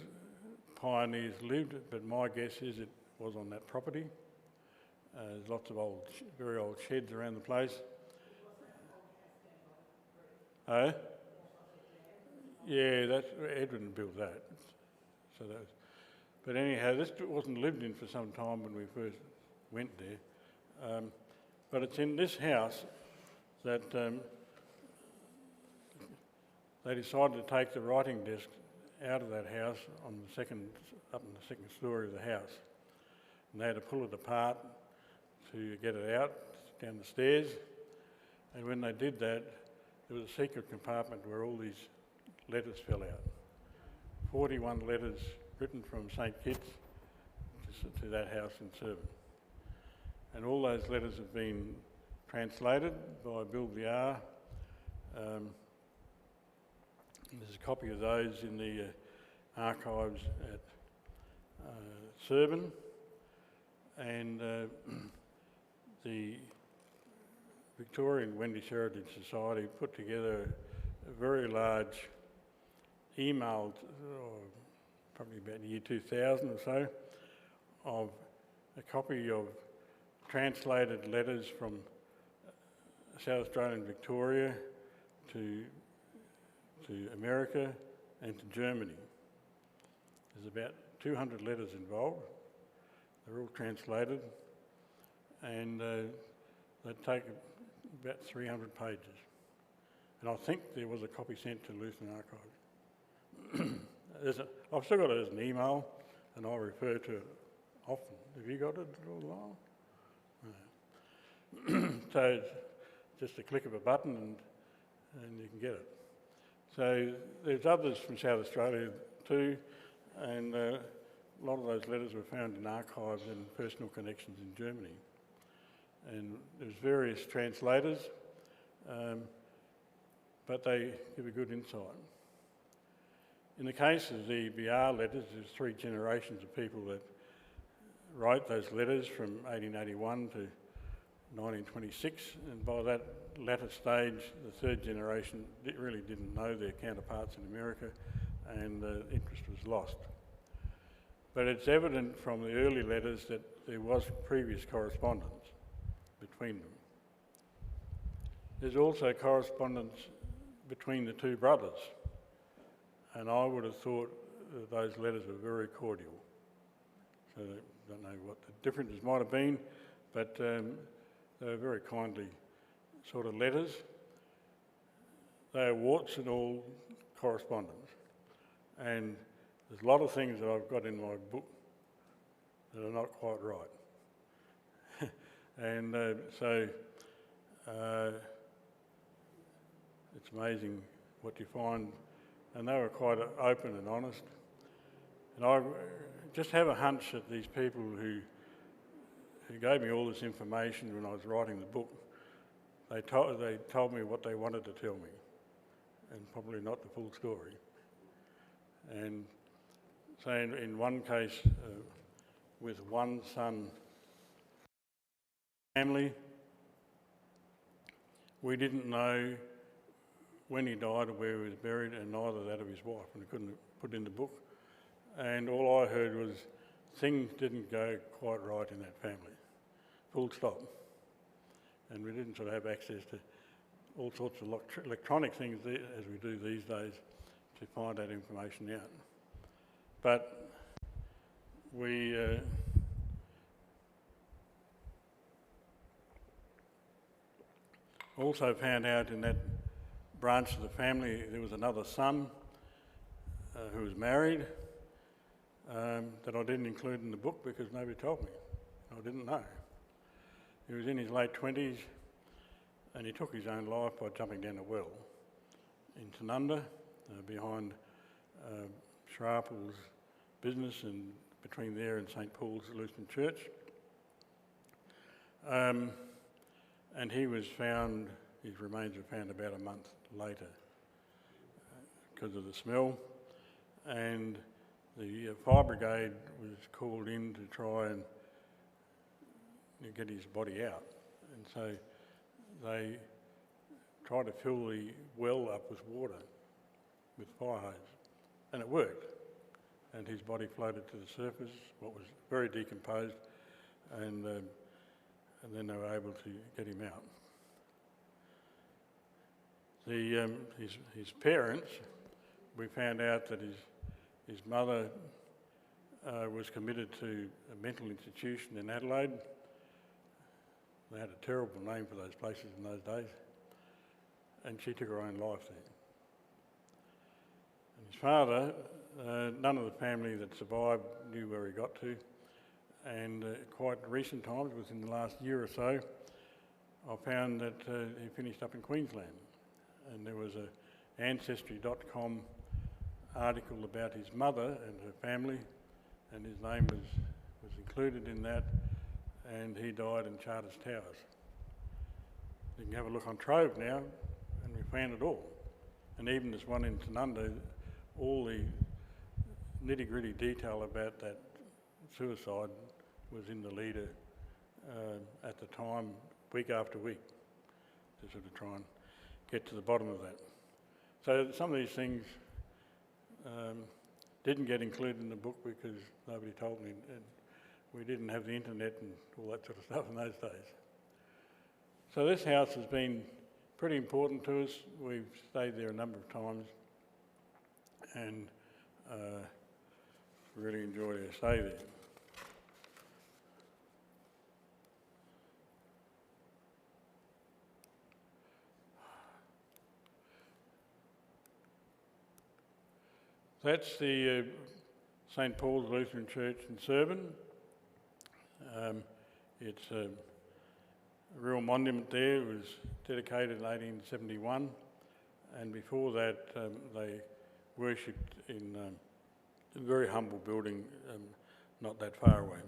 pioneers lived, but my guess is it was on that property. There's lots of very old sheds around the place. Oh? Yeah, that's Edwin built that. So but anyhow, this wasn't lived in for some time when we first went there. But it's in this house that they decided to take the writing desk out of that house up in the second story of the house. And they had to pull it apart to get it out down the stairs. And when they did that, there was a secret compartment where all these letters fell out. 41 letters written from St Kitts to that house in Serban. And all those letters have been translated by Bill Biar. There's a copy of those in the archives at Serban. And the Victorian Wendish Heritage Society put together a very large email, probably about the year 2000 or so, of a copy of translated letters from South Australia and Victoria to America and to Germany. There's about 200 letters involved. They're all translated, and they take about 300 pages. And I think there was a copy sent to Lutheran Archives. I've still got it as an email, and I refer to it often. Have you got it all along? No. So it's just a click of a button and you can get it. So there's others from South Australia too, and a lot of those letters were found in archives and personal connections in Germany. And there's various translators, but they give a good insight. In the case of the Biar letters, there's 3 generations of people that wrote those letters from 1881 to 1926, and by that latter stage, the 3rd generation really didn't know their counterparts in America, and interest was lost. But it's evident from the early letters that there was previous correspondence between them. There's also correspondence between the 2 brothers, and I would have thought that those letters were very cordial. So I don't know what the differences might have been, but they were very kindly sort of letters. They are warts and all correspondence, and there's a lot of things that I've got in my book that are not quite right. And so it's amazing what you find, and they were quite open and honest. And I just have a hunch that these people who gave me all this information when I was writing the book, they told me what they wanted to tell me, and probably not the full story. And so in one case, with one son family, we didn't know when he died or where he was buried, and neither that of his wife, and I couldn't put it in the book. And all I heard was things didn't go quite right in that family, full stop. And we didn't sort of have access to all sorts of electronic things as we do these days to find that information out. But we also found out in that branch of the family there was another son who was married that I didn't include in the book because nobody told me. I didn't know. He was in his late 20s and he took his own life by jumping down a well in Tanunda behind Sharaple's business and between there and St Paul's Lutheran Church. And he was found, his remains were found about a month later because of the smell, and the fire brigade was called in to try and get his body out, and so they tried to fill the well up with water with fire hose, and it worked, and his body floated to the surface, what was very decomposed, and then they were able to get him out. His parents, we found out that his mother was committed to a mental institution in Adelaide. They had a terrible name for those places in those days, and she took her own life there. And his father, none of the family that survived knew where he got to, and quite recent times, within the last year or so, I found that he finished up in Queensland, and there was a Ancestry.com article about his mother and her family, and his name was included in that, and he died in Charters Towers. You can have a look on Trove now, and we found it all. And even this one in Tanunda, all the nitty-gritty detail about that suicide was in the leader at the time, week after week. to sort of try and get to the bottom of that. So some of these things didn't get included in the book because nobody told me, and we didn't have the internet and all that sort of stuff in those days. So this house has been pretty important to us. We've stayed there a number of times and really enjoyed our stay there. That's the St. Paul's Lutheran Church in Serban. It's a real monument there. It was dedicated in 1871, and before that they worshipped in a very humble building not that far away.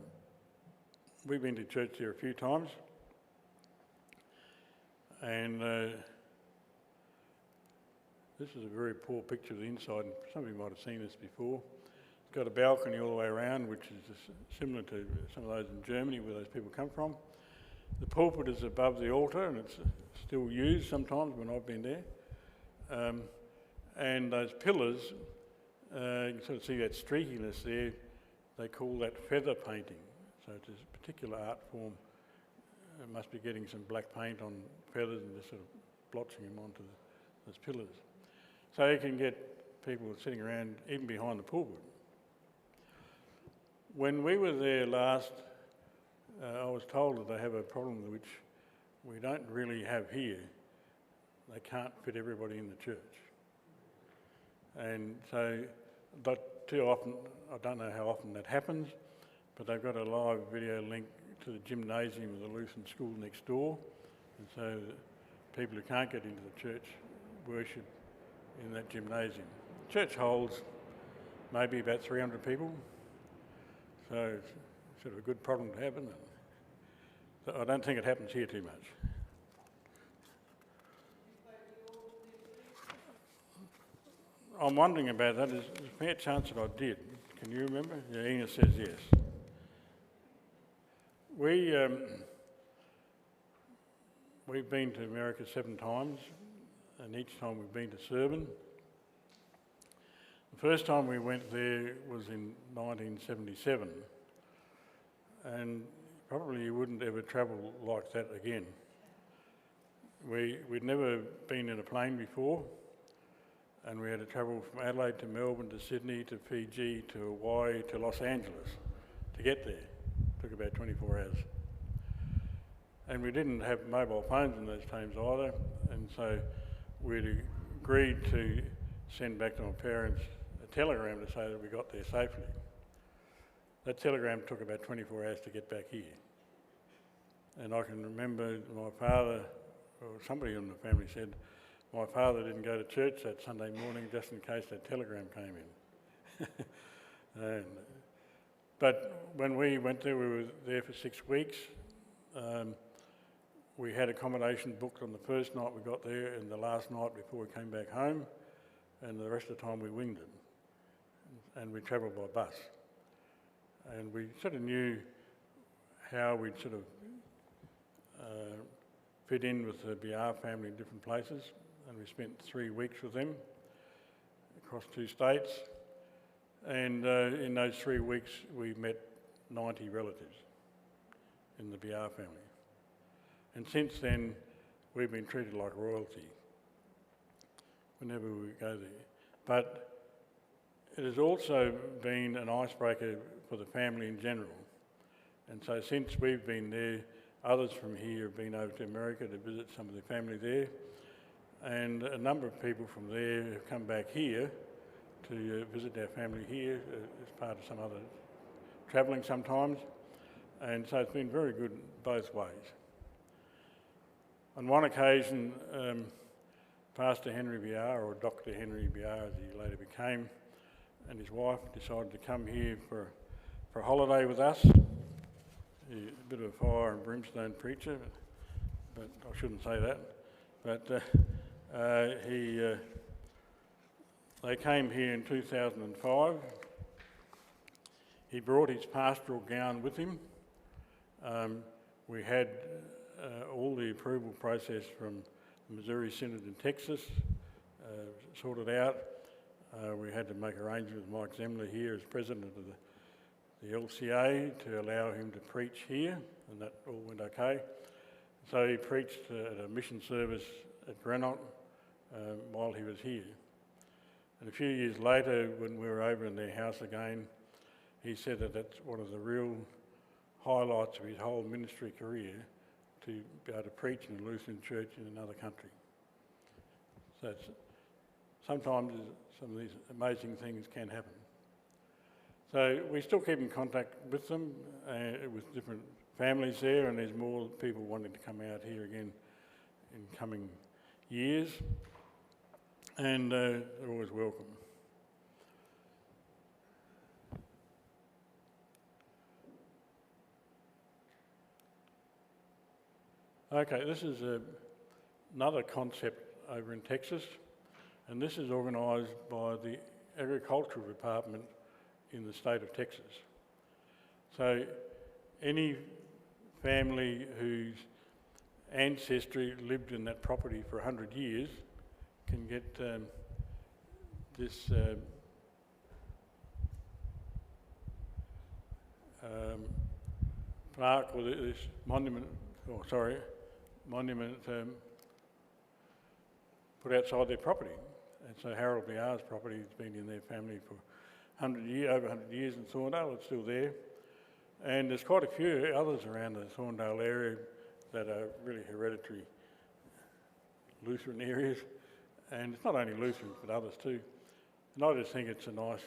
We've been to church there a few times, and this is a very poor picture of the inside. Some of you might have seen this before. It's got a balcony all the way around, which is similar to some of those in Germany where those people come from. The pulpit is above the altar, and it's still used sometimes when I've been there. And those pillars, you can sort of see that streakiness there. They call that feather painting. So it's a particular art form. It must be getting some black paint on feathers and just sort of blotching them onto those pillars. So you can get people sitting around even behind the pulpit. When we were there last, I was told that they have a problem which we don't really have here. They can't fit everybody in the church. And so, but too often, I don't know how often that happens, but they've got a live video link to the gymnasium of the Lutheran school next door. And so people who can't get into the church worship in that gymnasium. Church holds maybe about 300 people. So it's sort of a good problem to have, isn't it? So I don't think it happens here too much. I'm wondering about that. There's a fair chance that I did. Can you remember? Yeah, Ina says yes. We've been to America 7 times, and each time we've been to Serban. The first time we went there was in 1977, and probably you wouldn't ever travel like that again. We'd never been in a plane before, and we had to travel from Adelaide to Melbourne to Sydney to Fiji to Hawaii to Los Angeles to get there. It took about 24 hours. And we didn't have mobile phones in those times either, and so we'd agreed to send back to my parents a telegram to say that we got there safely. That telegram took about 24 hours to get back here. And I can remember my father, or somebody in the family said, my father didn't go to church that Sunday morning just in case that telegram came in. But when we went there, we were there for 6 weeks. We had accommodation booked on the first night we got there and the last night before we came back home, and the rest of the time we winged it. And we travelled by bus. And we sort of knew how we'd sort of fit in with the Biar family in different places, and we spent 3 weeks with them across 2 states. And in those 3 weeks we met 90 relatives in the Biar family. And since then we've been treated like royalty whenever we go there. But it has also been an icebreaker for the family in general. And so since we've been there, others from here have been over to America to visit some of their family there. And a number of people from there have come back here to visit their family here as part of some other travelling sometimes. And so it's been very good both ways. On one occasion, Pastor Henry Biar, or Dr. Henry Biar as he later became, and his wife decided to come here for a holiday with us. He's a bit of a fire and brimstone preacher, but I shouldn't say that. But they came here in 2005. He brought his pastoral gown with him. We had all the approval process from Missouri Synod in Texas sorted out. We had to make arrangements with Mike Zemler here as president of the LCA to allow him to preach here, and that all went okay. So he preached at a mission service at Greenock while he was here. And a few years later, when we were over in their house again, he said that that's one of the real highlights of his whole ministry career, to be able to preach in a Lutheran church in another country. So sometimes some of these amazing things can happen. So we still keep in contact with them, with different families there, and there's more people wanting to come out here again in coming years, and they're always welcome. Okay, this is another concept over in Texas, and this is organised by the Agricultural Department in the state of Texas. So any family whose ancestry lived in that property for 100 years can get this plaque, or this monument put outside their property. And so Harold Biar's property has been in their family for over 100 years in Thorndale. It's still there. And there's quite a few others around the Thorndale area that are really hereditary Lutheran areas. And it's not only Lutherans, but others too. And I just think it's a nice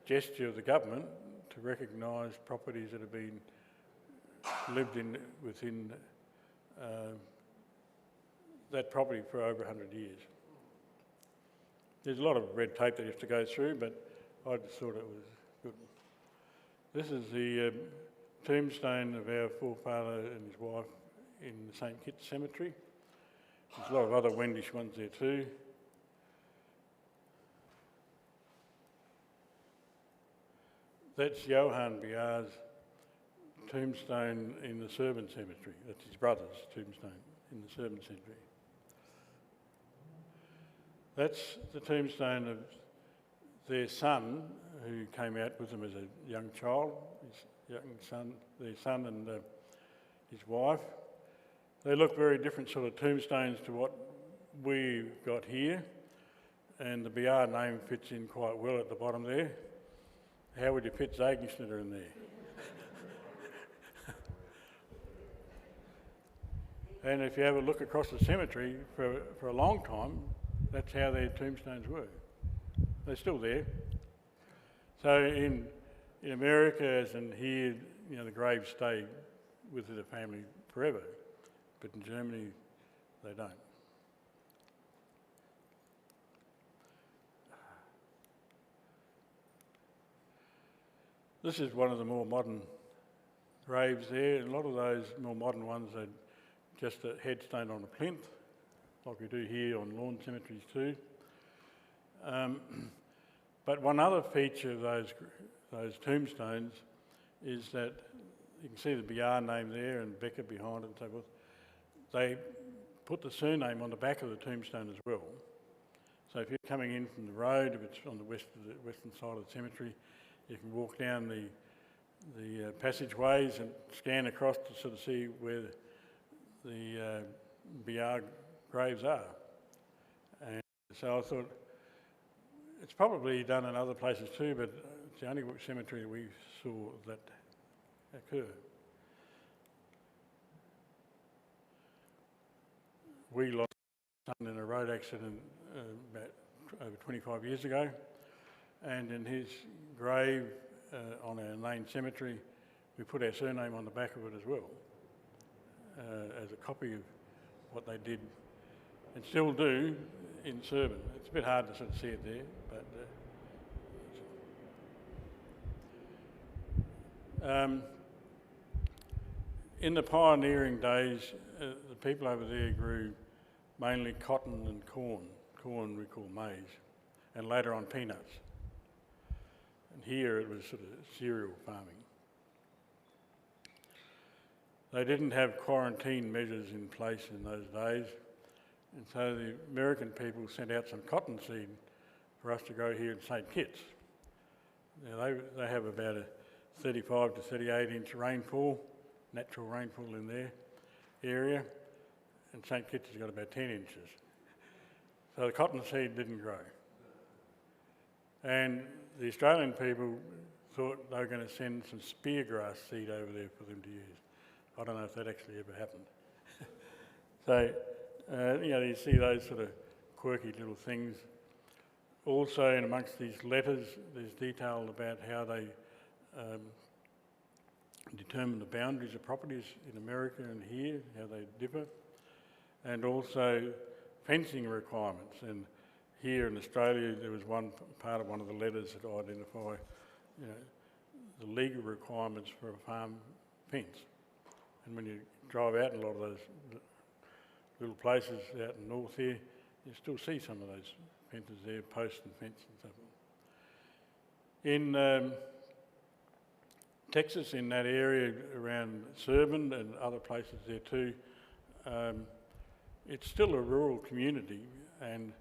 gesture of the government to recognise properties that have been lived in within that property for over 100 years. There's a lot of red tape that you have to go through, but I just thought it was good. This is the tombstone of our forefather and his wife in the St Kitts Cemetery. There's a lot of other Wendish ones there too. That's Johann Biar's tombstone in the Serban Cemetery. That's his brother's tombstone in the Serban Cemetery. That's the tombstone of their son, who came out with them as a young child, their son and his wife. They look very different sort of tombstones to what we've got here, and the Biar name fits in quite well at the bottom there. How would you fit Saegenschnitter in there? And if you have a look across the cemetery, for a long time, that's how their tombstones were. They're still there. So in America, as in here, the graves stay with the family forever, but in Germany, they don't. This is one of the more modern graves there. A lot of those more modern ones are just a headstone on a plinth, like we do here on lawn cemeteries too. But one other feature of those tombstones is that you can see the Biar name there and Becker behind it and so forth. They put the surname on the back of the tombstone as well. So if you're coming in from the road, if it's on the western side of the cemetery, you can walk down the passageways and scan across to sort of see where the Biar graves are. And so I thought, it's probably done in other places too, but it's the only cemetery we saw that occur. We lost a son in a road accident about over 25 years ago, and in his grave on our main cemetery, we put our surname on the back of it as well, as a copy of what they did and still do in Serban. It's a bit hard to sort of see it there, but in the pioneering days, the people over there grew mainly cotton and corn. Corn we call maize, and later on peanuts. And here it was sort of cereal farming. They didn't have quarantine measures in place in those days, And so the American people sent out some cottonseed for us to grow here in St Kitts. Now they have about a 35 to 38 inch rainfall, natural rainfall in their area, and St Kitts has got about 10 inches. So the cottonseed didn't grow. And the Australian people thought they were going to send some speargrass seed over there for them to use. I don't know if that actually ever happened. So, you see those sort of quirky little things. Also, in amongst these letters, there's detail about how they determine the boundaries of properties in America and here, how they differ, and also fencing requirements. And here in Australia, there was one part of one of the letters that identify, the legal requirements for a farm fence. And when you drive out in a lot of those little places out in north here, you still see some of those fences there, posts and fence and so forth. In Texas, in that area around Serban and other places there too, it's still a rural community, and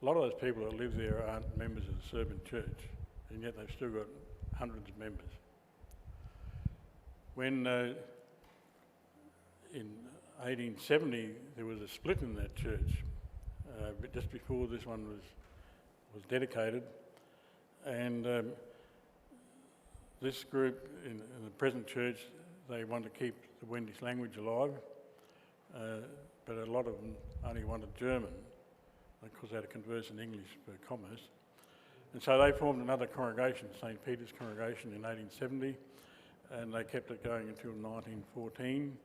a lot of those people that live there aren't members of the Serban church, and yet they've still got hundreds of members. When in 1870 there was a split in that church, but just before this one was dedicated, and this group in the present church, they want to keep the Wendish language alive, but a lot of them only wanted German, because they had to converse in English for commerce. And so they formed another congregation, St Peter's Congregation, in 1870, and they kept it going until 1914.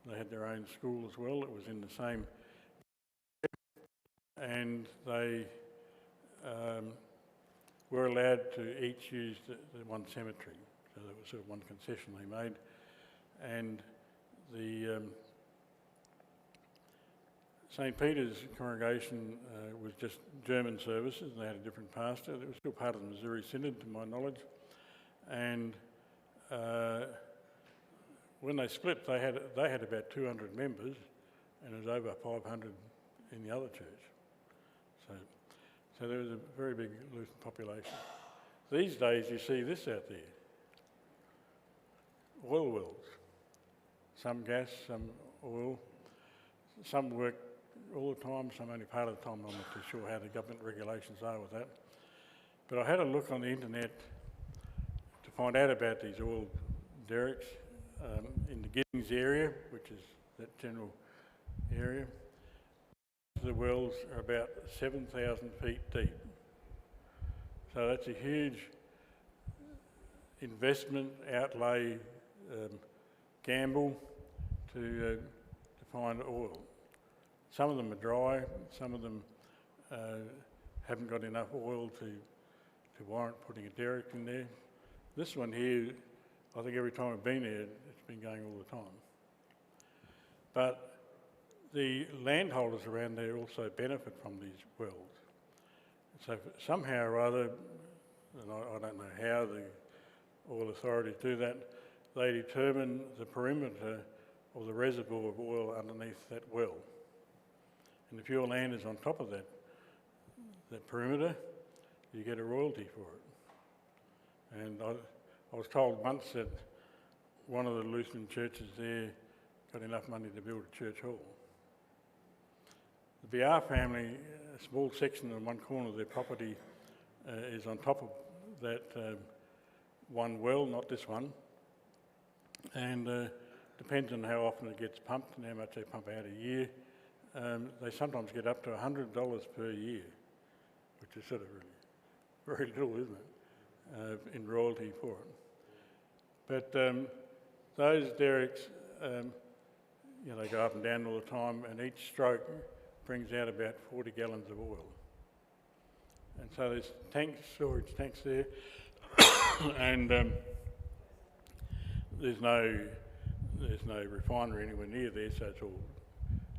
They had their own school as well. It was in the same, and they were allowed to each use the one cemetery. So that was sort of one concession they made. And the St Peter's congregation was just German services, and they had a different pastor. It was still part of the Missouri Synod, to my knowledge. And when they split, they had about 200 members, and it was over 500 in the other church. So there was a very big Lutheran population. These days, you see this out there: oil wells, some gas, some oil. Some work all the time, some only part of the time. I'm not too sure how the government regulations are with that. But I had a look on the internet to find out about these oil derricks in the Giddings area, which is that general area. The wells are about 7,000 feet deep. So that's a huge investment, outlay, gamble to find oil. Some of them are dry, some of them haven't got enough oil to warrant putting a derrick in there. This one here, I think every time I've been there, it's been going all the time. But the landholders around there also benefit from these wells. So somehow or other, and I don't know how the oil authorities do that, they determine the perimeter of the reservoir of oil underneath that well. And if your land is on top of that perimeter, you get a royalty for it. And I was told once that one of the Lutheran churches there got enough money to build a church hall. The Biar family, a small section in one corner of their property is on top of that one well, not this one, and depends on how often it gets pumped and how much they pump out a year. They sometimes get up to $100 per year, which is sort of really very little, isn't it, in royalty for it. But those derricks, they go up and down all the time, and each stroke brings out about 40 gallons of oil. And so there's storage tanks there, and there's no refinery anywhere near there, so it's all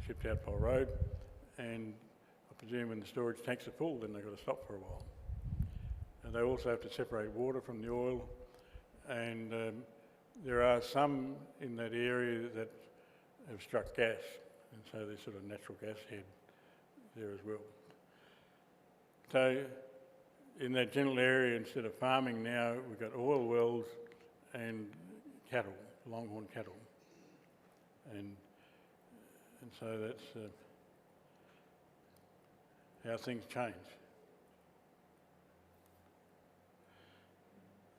shipped out by road. And I presume when the storage tanks are full, then they've got to stop for a while. And they also have to separate water from the oil. And there are some in that area that have struck gas, and so there's sort of natural gas head there as well. So in that general area, instead of farming now, we've got oil wells and cattle, longhorn cattle. And so that's how things change.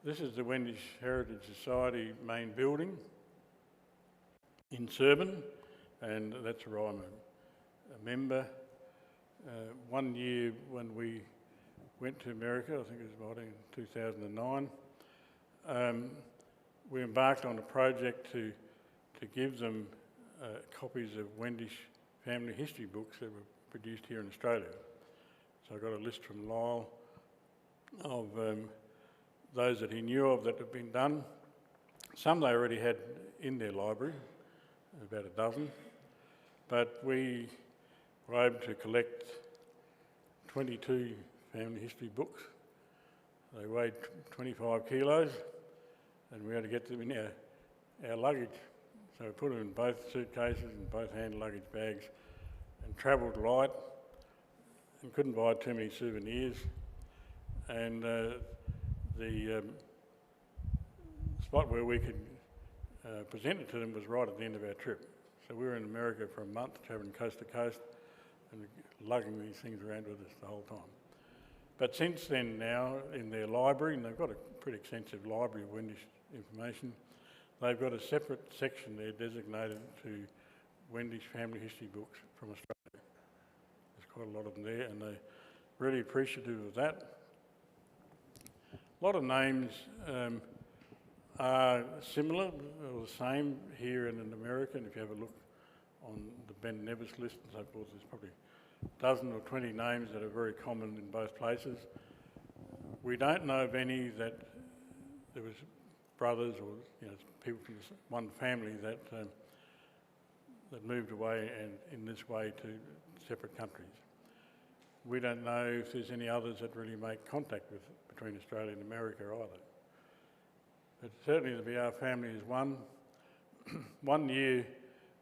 This is the Wendish Heritage Society main building in Serban, and that's where I'm a member. One year when we went to America, I think it was about in 2009, we embarked on a project to give them copies of Wendish family history books that were produced here in Australia. So I got a list from Lyle of those that he knew of that had been done. Some they already had in their library, about a dozen, but we were able to collect 22 family history books. They weighed 25 kilos, and we had to get them in our luggage. So we put them in both suitcases and both hand luggage bags and travelled light and couldn't buy too many souvenirs. And the spot where we could present it to them was right at the end of our trip. So we were in America for a month, travelling coast to coast and lugging these things around with us the whole time. But since then now, in their library, and they've got a pretty extensive library of Wendish information, they've got a separate section there designated to Wendish family history books from Australia. There's quite a lot of them there, and they're really appreciative of that. A lot of names are similar or the same here and in America, and if you have a look on the Ben Nevis list and so forth, there's probably a dozen or 20 names that are very common in both places. We don't know of any that there was brothers or people from one family that that moved away and in this way to separate countries. We don't know if there's any others that really make contact between Australia and America either. But certainly the Biar family is one. One year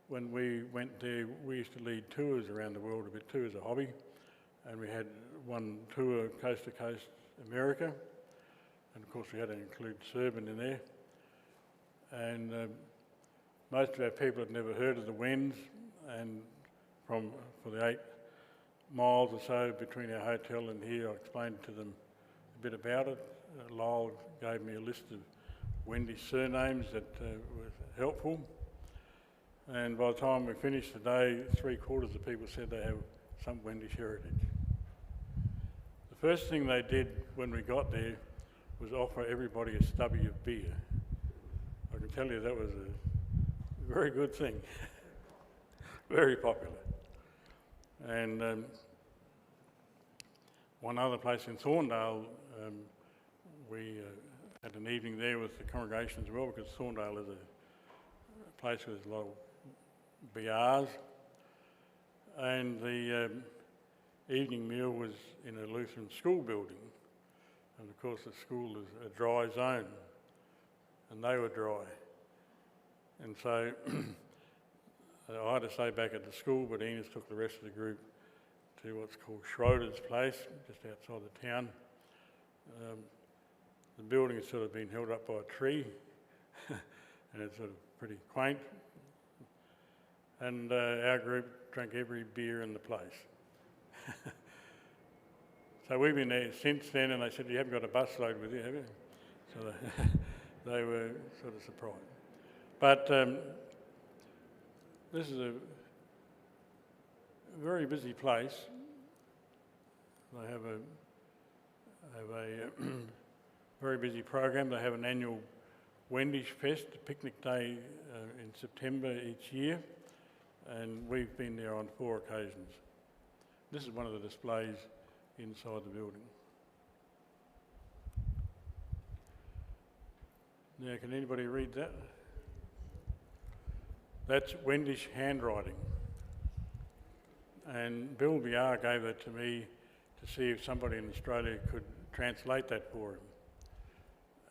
when we went there, we used to lead tours around the world a bit too as a hobby. And we had one tour coast to coast America. And of course we had to include Serban in there. And most of our people had never heard of the Wends, and for the 8 miles or so between our hotel and here, I explained to them a bit about it. Lyle gave me a list of Wendish surnames that was helpful. And by the time we finished the day, 3/4 of the people said they have some Wendish heritage. The first thing they did when we got there was offer everybody a stubby of beer. I can tell you that was a very good thing, very popular. And one other place in Thorndale, we had an evening there with the congregation as well, because Thorndale is a place where there's a lot of Biars. And the evening meal was in a Lutheran school building. And of course the school is a dry zone, and they were dry. And so I had to stay back at the school, but Enos took the rest of the group to what's called Schroeder's place, just outside the town. The building has sort of been held up by a tree, and it's sort of pretty quaint. And our group drank every beer in the place. So we've been there since then, and they said, "You haven't got a busload with you, have you?" So they were sort of surprised. But this is a very busy place. They have a very busy program. They have an annual Wendish Fest, a picnic day in September each year, and we've been there on 4 occasions. This is one of the displays inside the building. Now, can anybody read that? That's Wendish handwriting. And Bill Biar gave that to me to see if somebody in Australia could translate that for him.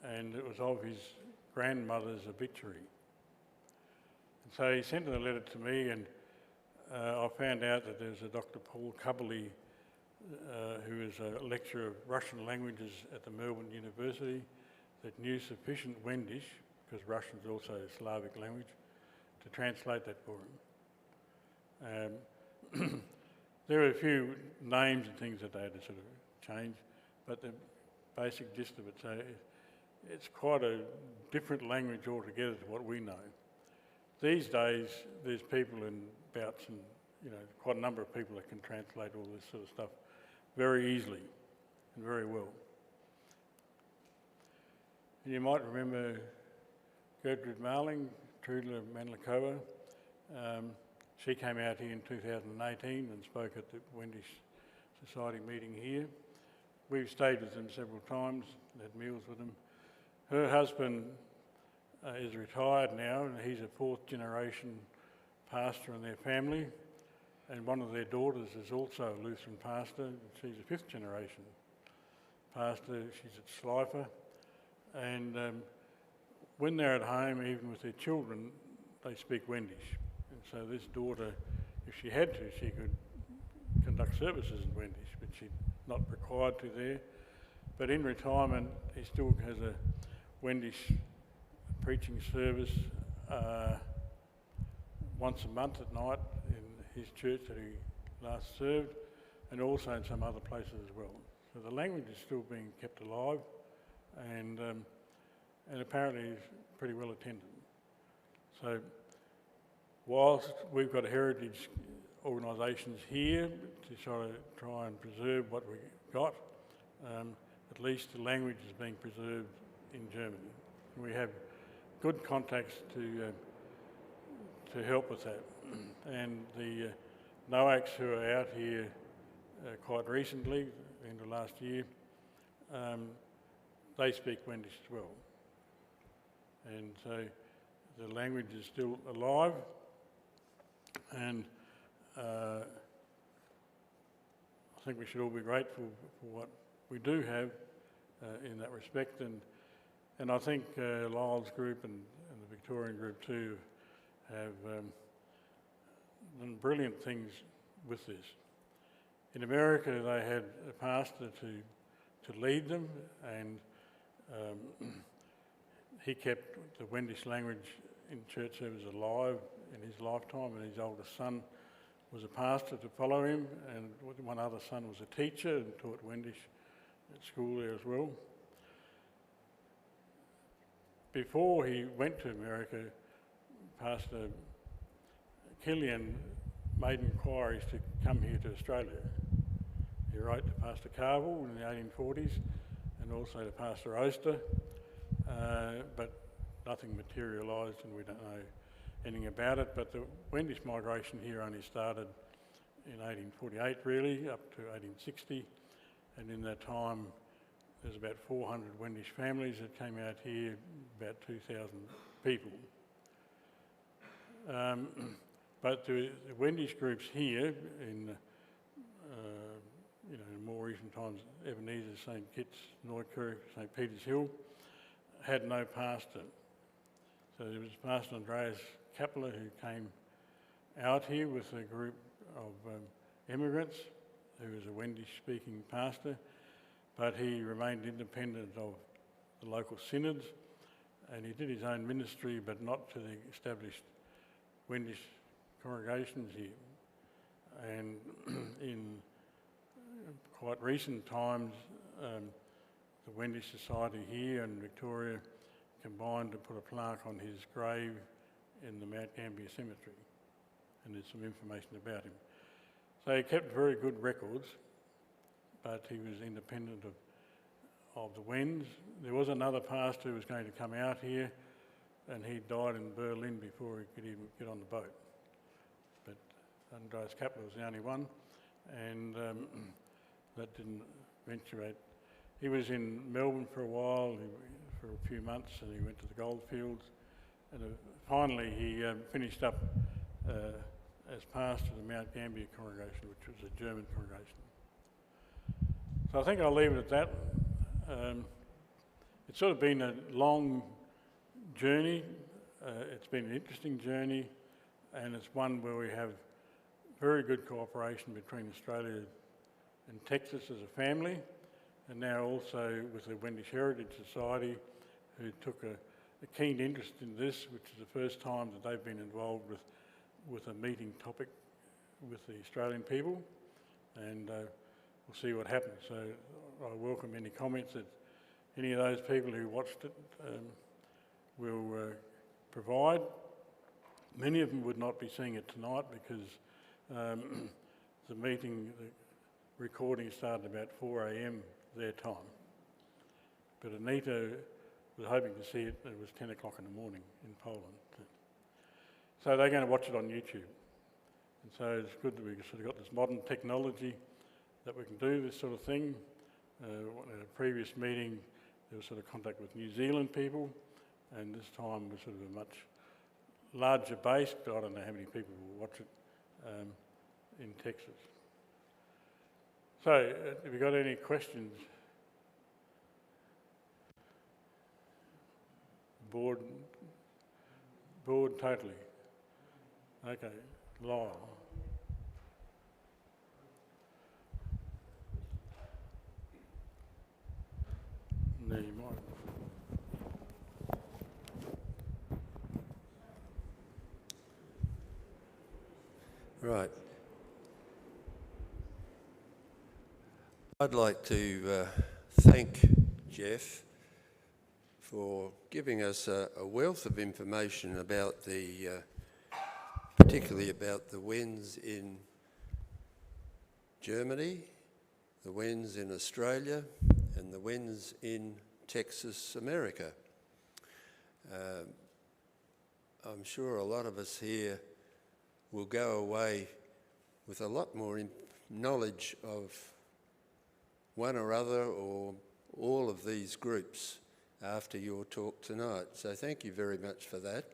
And it was of his grandmother's obituary. And so he sent a letter to me, and I found out that there's a Dr. Paul Kuberly, who is a lecturer of Russian languages at the Melbourne University, that knew sufficient Wendish, because Russian is also a Slavic language, to translate that for him. There are a few names and things that they had to sort of change, but the basic gist of it, so it's quite a different language altogether to what we know. These days, there's people in bouts and, you know, quite a number of people that can translate all this sort of stuff very easily and very well. And you might remember Gertrude Marling, Trudla Manlikowa. She came out here in 2018 and spoke at the Wendish Society meeting here. We've stayed with them several times, had meals with them. Her husband is retired now, and he's a fourth generation pastor in their family. And one of their daughters is also a Lutheran pastor. She's a fifth generation pastor. She's at Schleifer. And when they're at home, even with their children, they speak Wendish. And so this daughter, if she had to, she could conduct services in Wendish, but she's not required to there. But in retirement, he still has a Wendish preaching service once a month at night in his church that he last served, and also in some other places as well. So the language is still being kept alive, and apparently is pretty well attended. So whilst we've got heritage organisations here to try and preserve what we got, at least the language is being preserved in Germany. We have good contacts to help with that. And the NOACs who are out here quite recently, end of last year, they speak Wendish as well. And so the language is still alive, and I think we should all be grateful for what we do have in that respect. And I think Lyle's group and the Victorian group too have done brilliant things with this. In America, they had a pastor to lead them, and he kept the Wendish language in church service alive in his lifetime, and his oldest son was a pastor to follow him, and one other son was a teacher and taught Wendish at school there as well. Before he went to America, Pastor Killian made inquiries to come here to Australia. He wrote to Pastor Carville in the 1840s and also to Pastor Oster, but nothing materialised and we don't know anything about it. But the Wendish migration here only started in 1848 really, up to 1860, and in that time there's about 400 Wendish families that came out here, about 2,000 people. But the Wendish groups here in more recent times, Ebenezer, St Kitts, Neukerk, St Peter's Hill, had no pastor. So there was Pastor Andreas Kappler who came out here with a group of immigrants, who was a Wendish-speaking pastor, but he remained independent of the local synods, and he did his own ministry, but not to the established Wendish congregations here. And in quite recent times, the Wendish Society here in Victoria combined to put a plaque on his grave in the Mount Gambier Cemetery, and there's some information about him. So he kept very good records, but he was independent of the Wends. There was another pastor who was going to come out here, and he died in Berlin before he could even get on the boat. But Andreas Kappler was the only one, and that didn't eventuate. He was in Melbourne for a while, for a few months, and he went to the goldfields, and finally he finished up as pastor of the Mount Gambier congregation, which was a German congregation. So I think I'll leave it at that. It's sort of been a long journey. It's been an interesting journey, and it's one where we have very good cooperation between Australia and Texas as a family, and now also with the Wendish Heritage Society, who took a keen interest in this, which is the first time that they've been involved with a meeting topic with the Australian people, and we'll see what happens. So I welcome any comments that any of those people who watched it will provide. Many of them would not be seeing it tonight because the meeting, the recording started about 4 a.m. their time. But Anita was hoping to see it, it was 10 o'clock in the morning in Poland. So they're going to watch it on YouTube. And so it's good that we've sort of got this modern technology that we can do this sort of thing. At a previous meeting, there was sort of contact with New Zealand people, and this time was sort of a much larger base, but I don't know how many people will watch it in Texas. So, have you got any questions? Board totally. Okay, Lyle. No, you might. Right. I'd like to thank Geoff for giving us a wealth of information about particularly about the Wends in Germany, the Wends in Australia, and the Wends in Texas, America. I'm sure a lot of us here will go away with a lot more knowledge of one or other or all of these groups after your talk tonight. So thank you very much for that.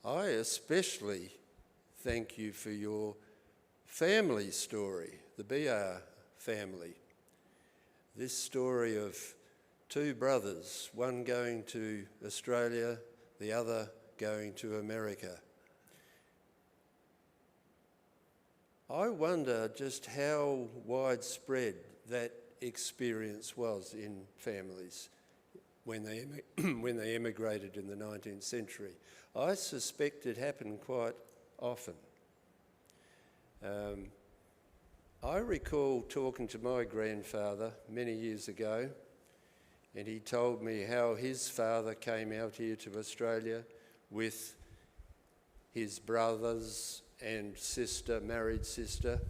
I especially thank you for your family story, the Biar family. This story of two brothers, one going to Australia, the other going to America. I wonder just how widespread that experience was in families when they emigrated in the 19th century. I suspect it happened quite often. I recall talking to my grandfather many years ago, and he told me how his father came out here to Australia with his brothers and sister, married sister.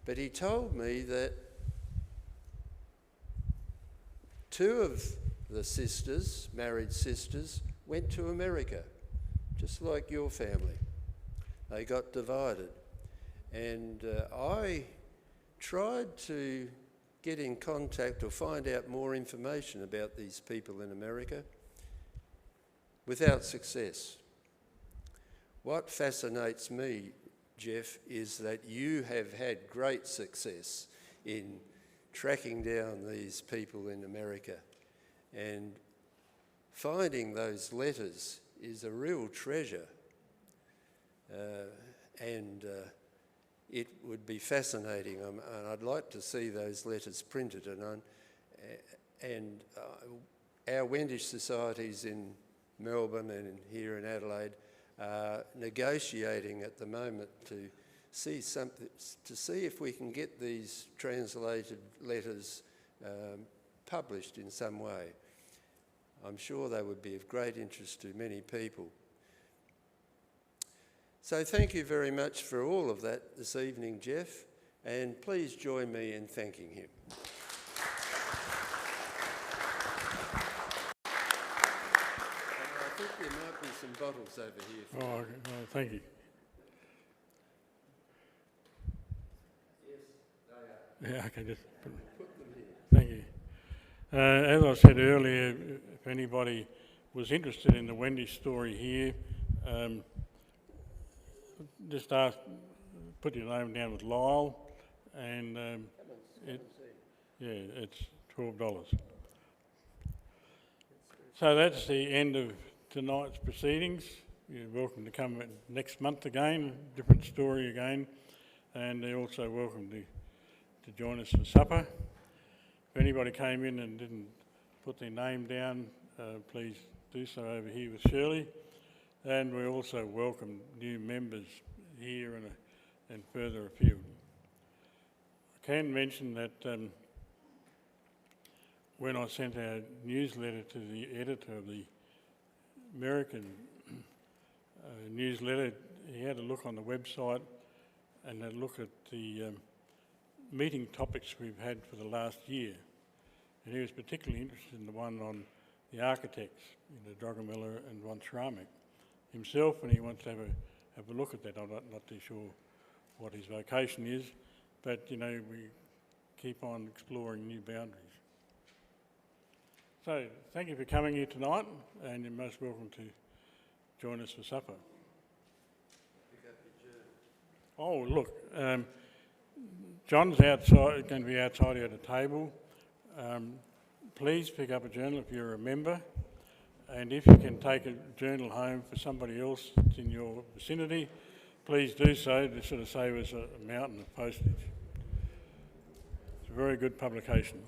But he told me that two of the sisters, married sisters, went to America, just like your family. They got divided. And I tried to get in contact or find out more information about these people in America without success. What fascinates me, Geoff, is that you have had great success in tracking down these people in America, and finding those letters is a real treasure, and it would be fascinating, and I'd like to see those letters printed, and our Wendish societies in Melbourne and here in Adelaide are negotiating at the moment to see if we can get these translated letters published in some way. I'm sure they would be of great interest to many people. So thank you very much for all of that this evening, Geoff, and please join me in thanking him. I think there might be some bottles over here. Oh, thank you. Yes, they are. Yeah, okay, just Put them here. thank you. As I said earlier, if anybody was interested in the Wendish story here, just put your name down with Lyle, and it's $12. So that's the end of tonight's proceedings. you're welcome to come next month again, different story again, and they're also welcome to join us for supper. If anybody came in and didn't put their name down, please do so over here with Shirley. And we also welcome new members here and further afield. I can mention that when I sent our newsletter to the editor of the American newsletter, he had a look on the website and had a look at the meeting topics we've had for the last year. And he was particularly interested in the one on the architects, Drogomilla and Von Schramek himself, and he wants to have a look at that. I'm not too sure what his vocation is, but we keep on exploring new boundaries. So thank you for coming here tonight, and you're most welcome to join us for supper. Oh, look, John's outside, going to be outside here at a table. Please pick up a journal if you're a member, and if you can take a journal home for somebody else that's in your vicinity, please do so to sort of save us a mountain of postage. It's a very good publication.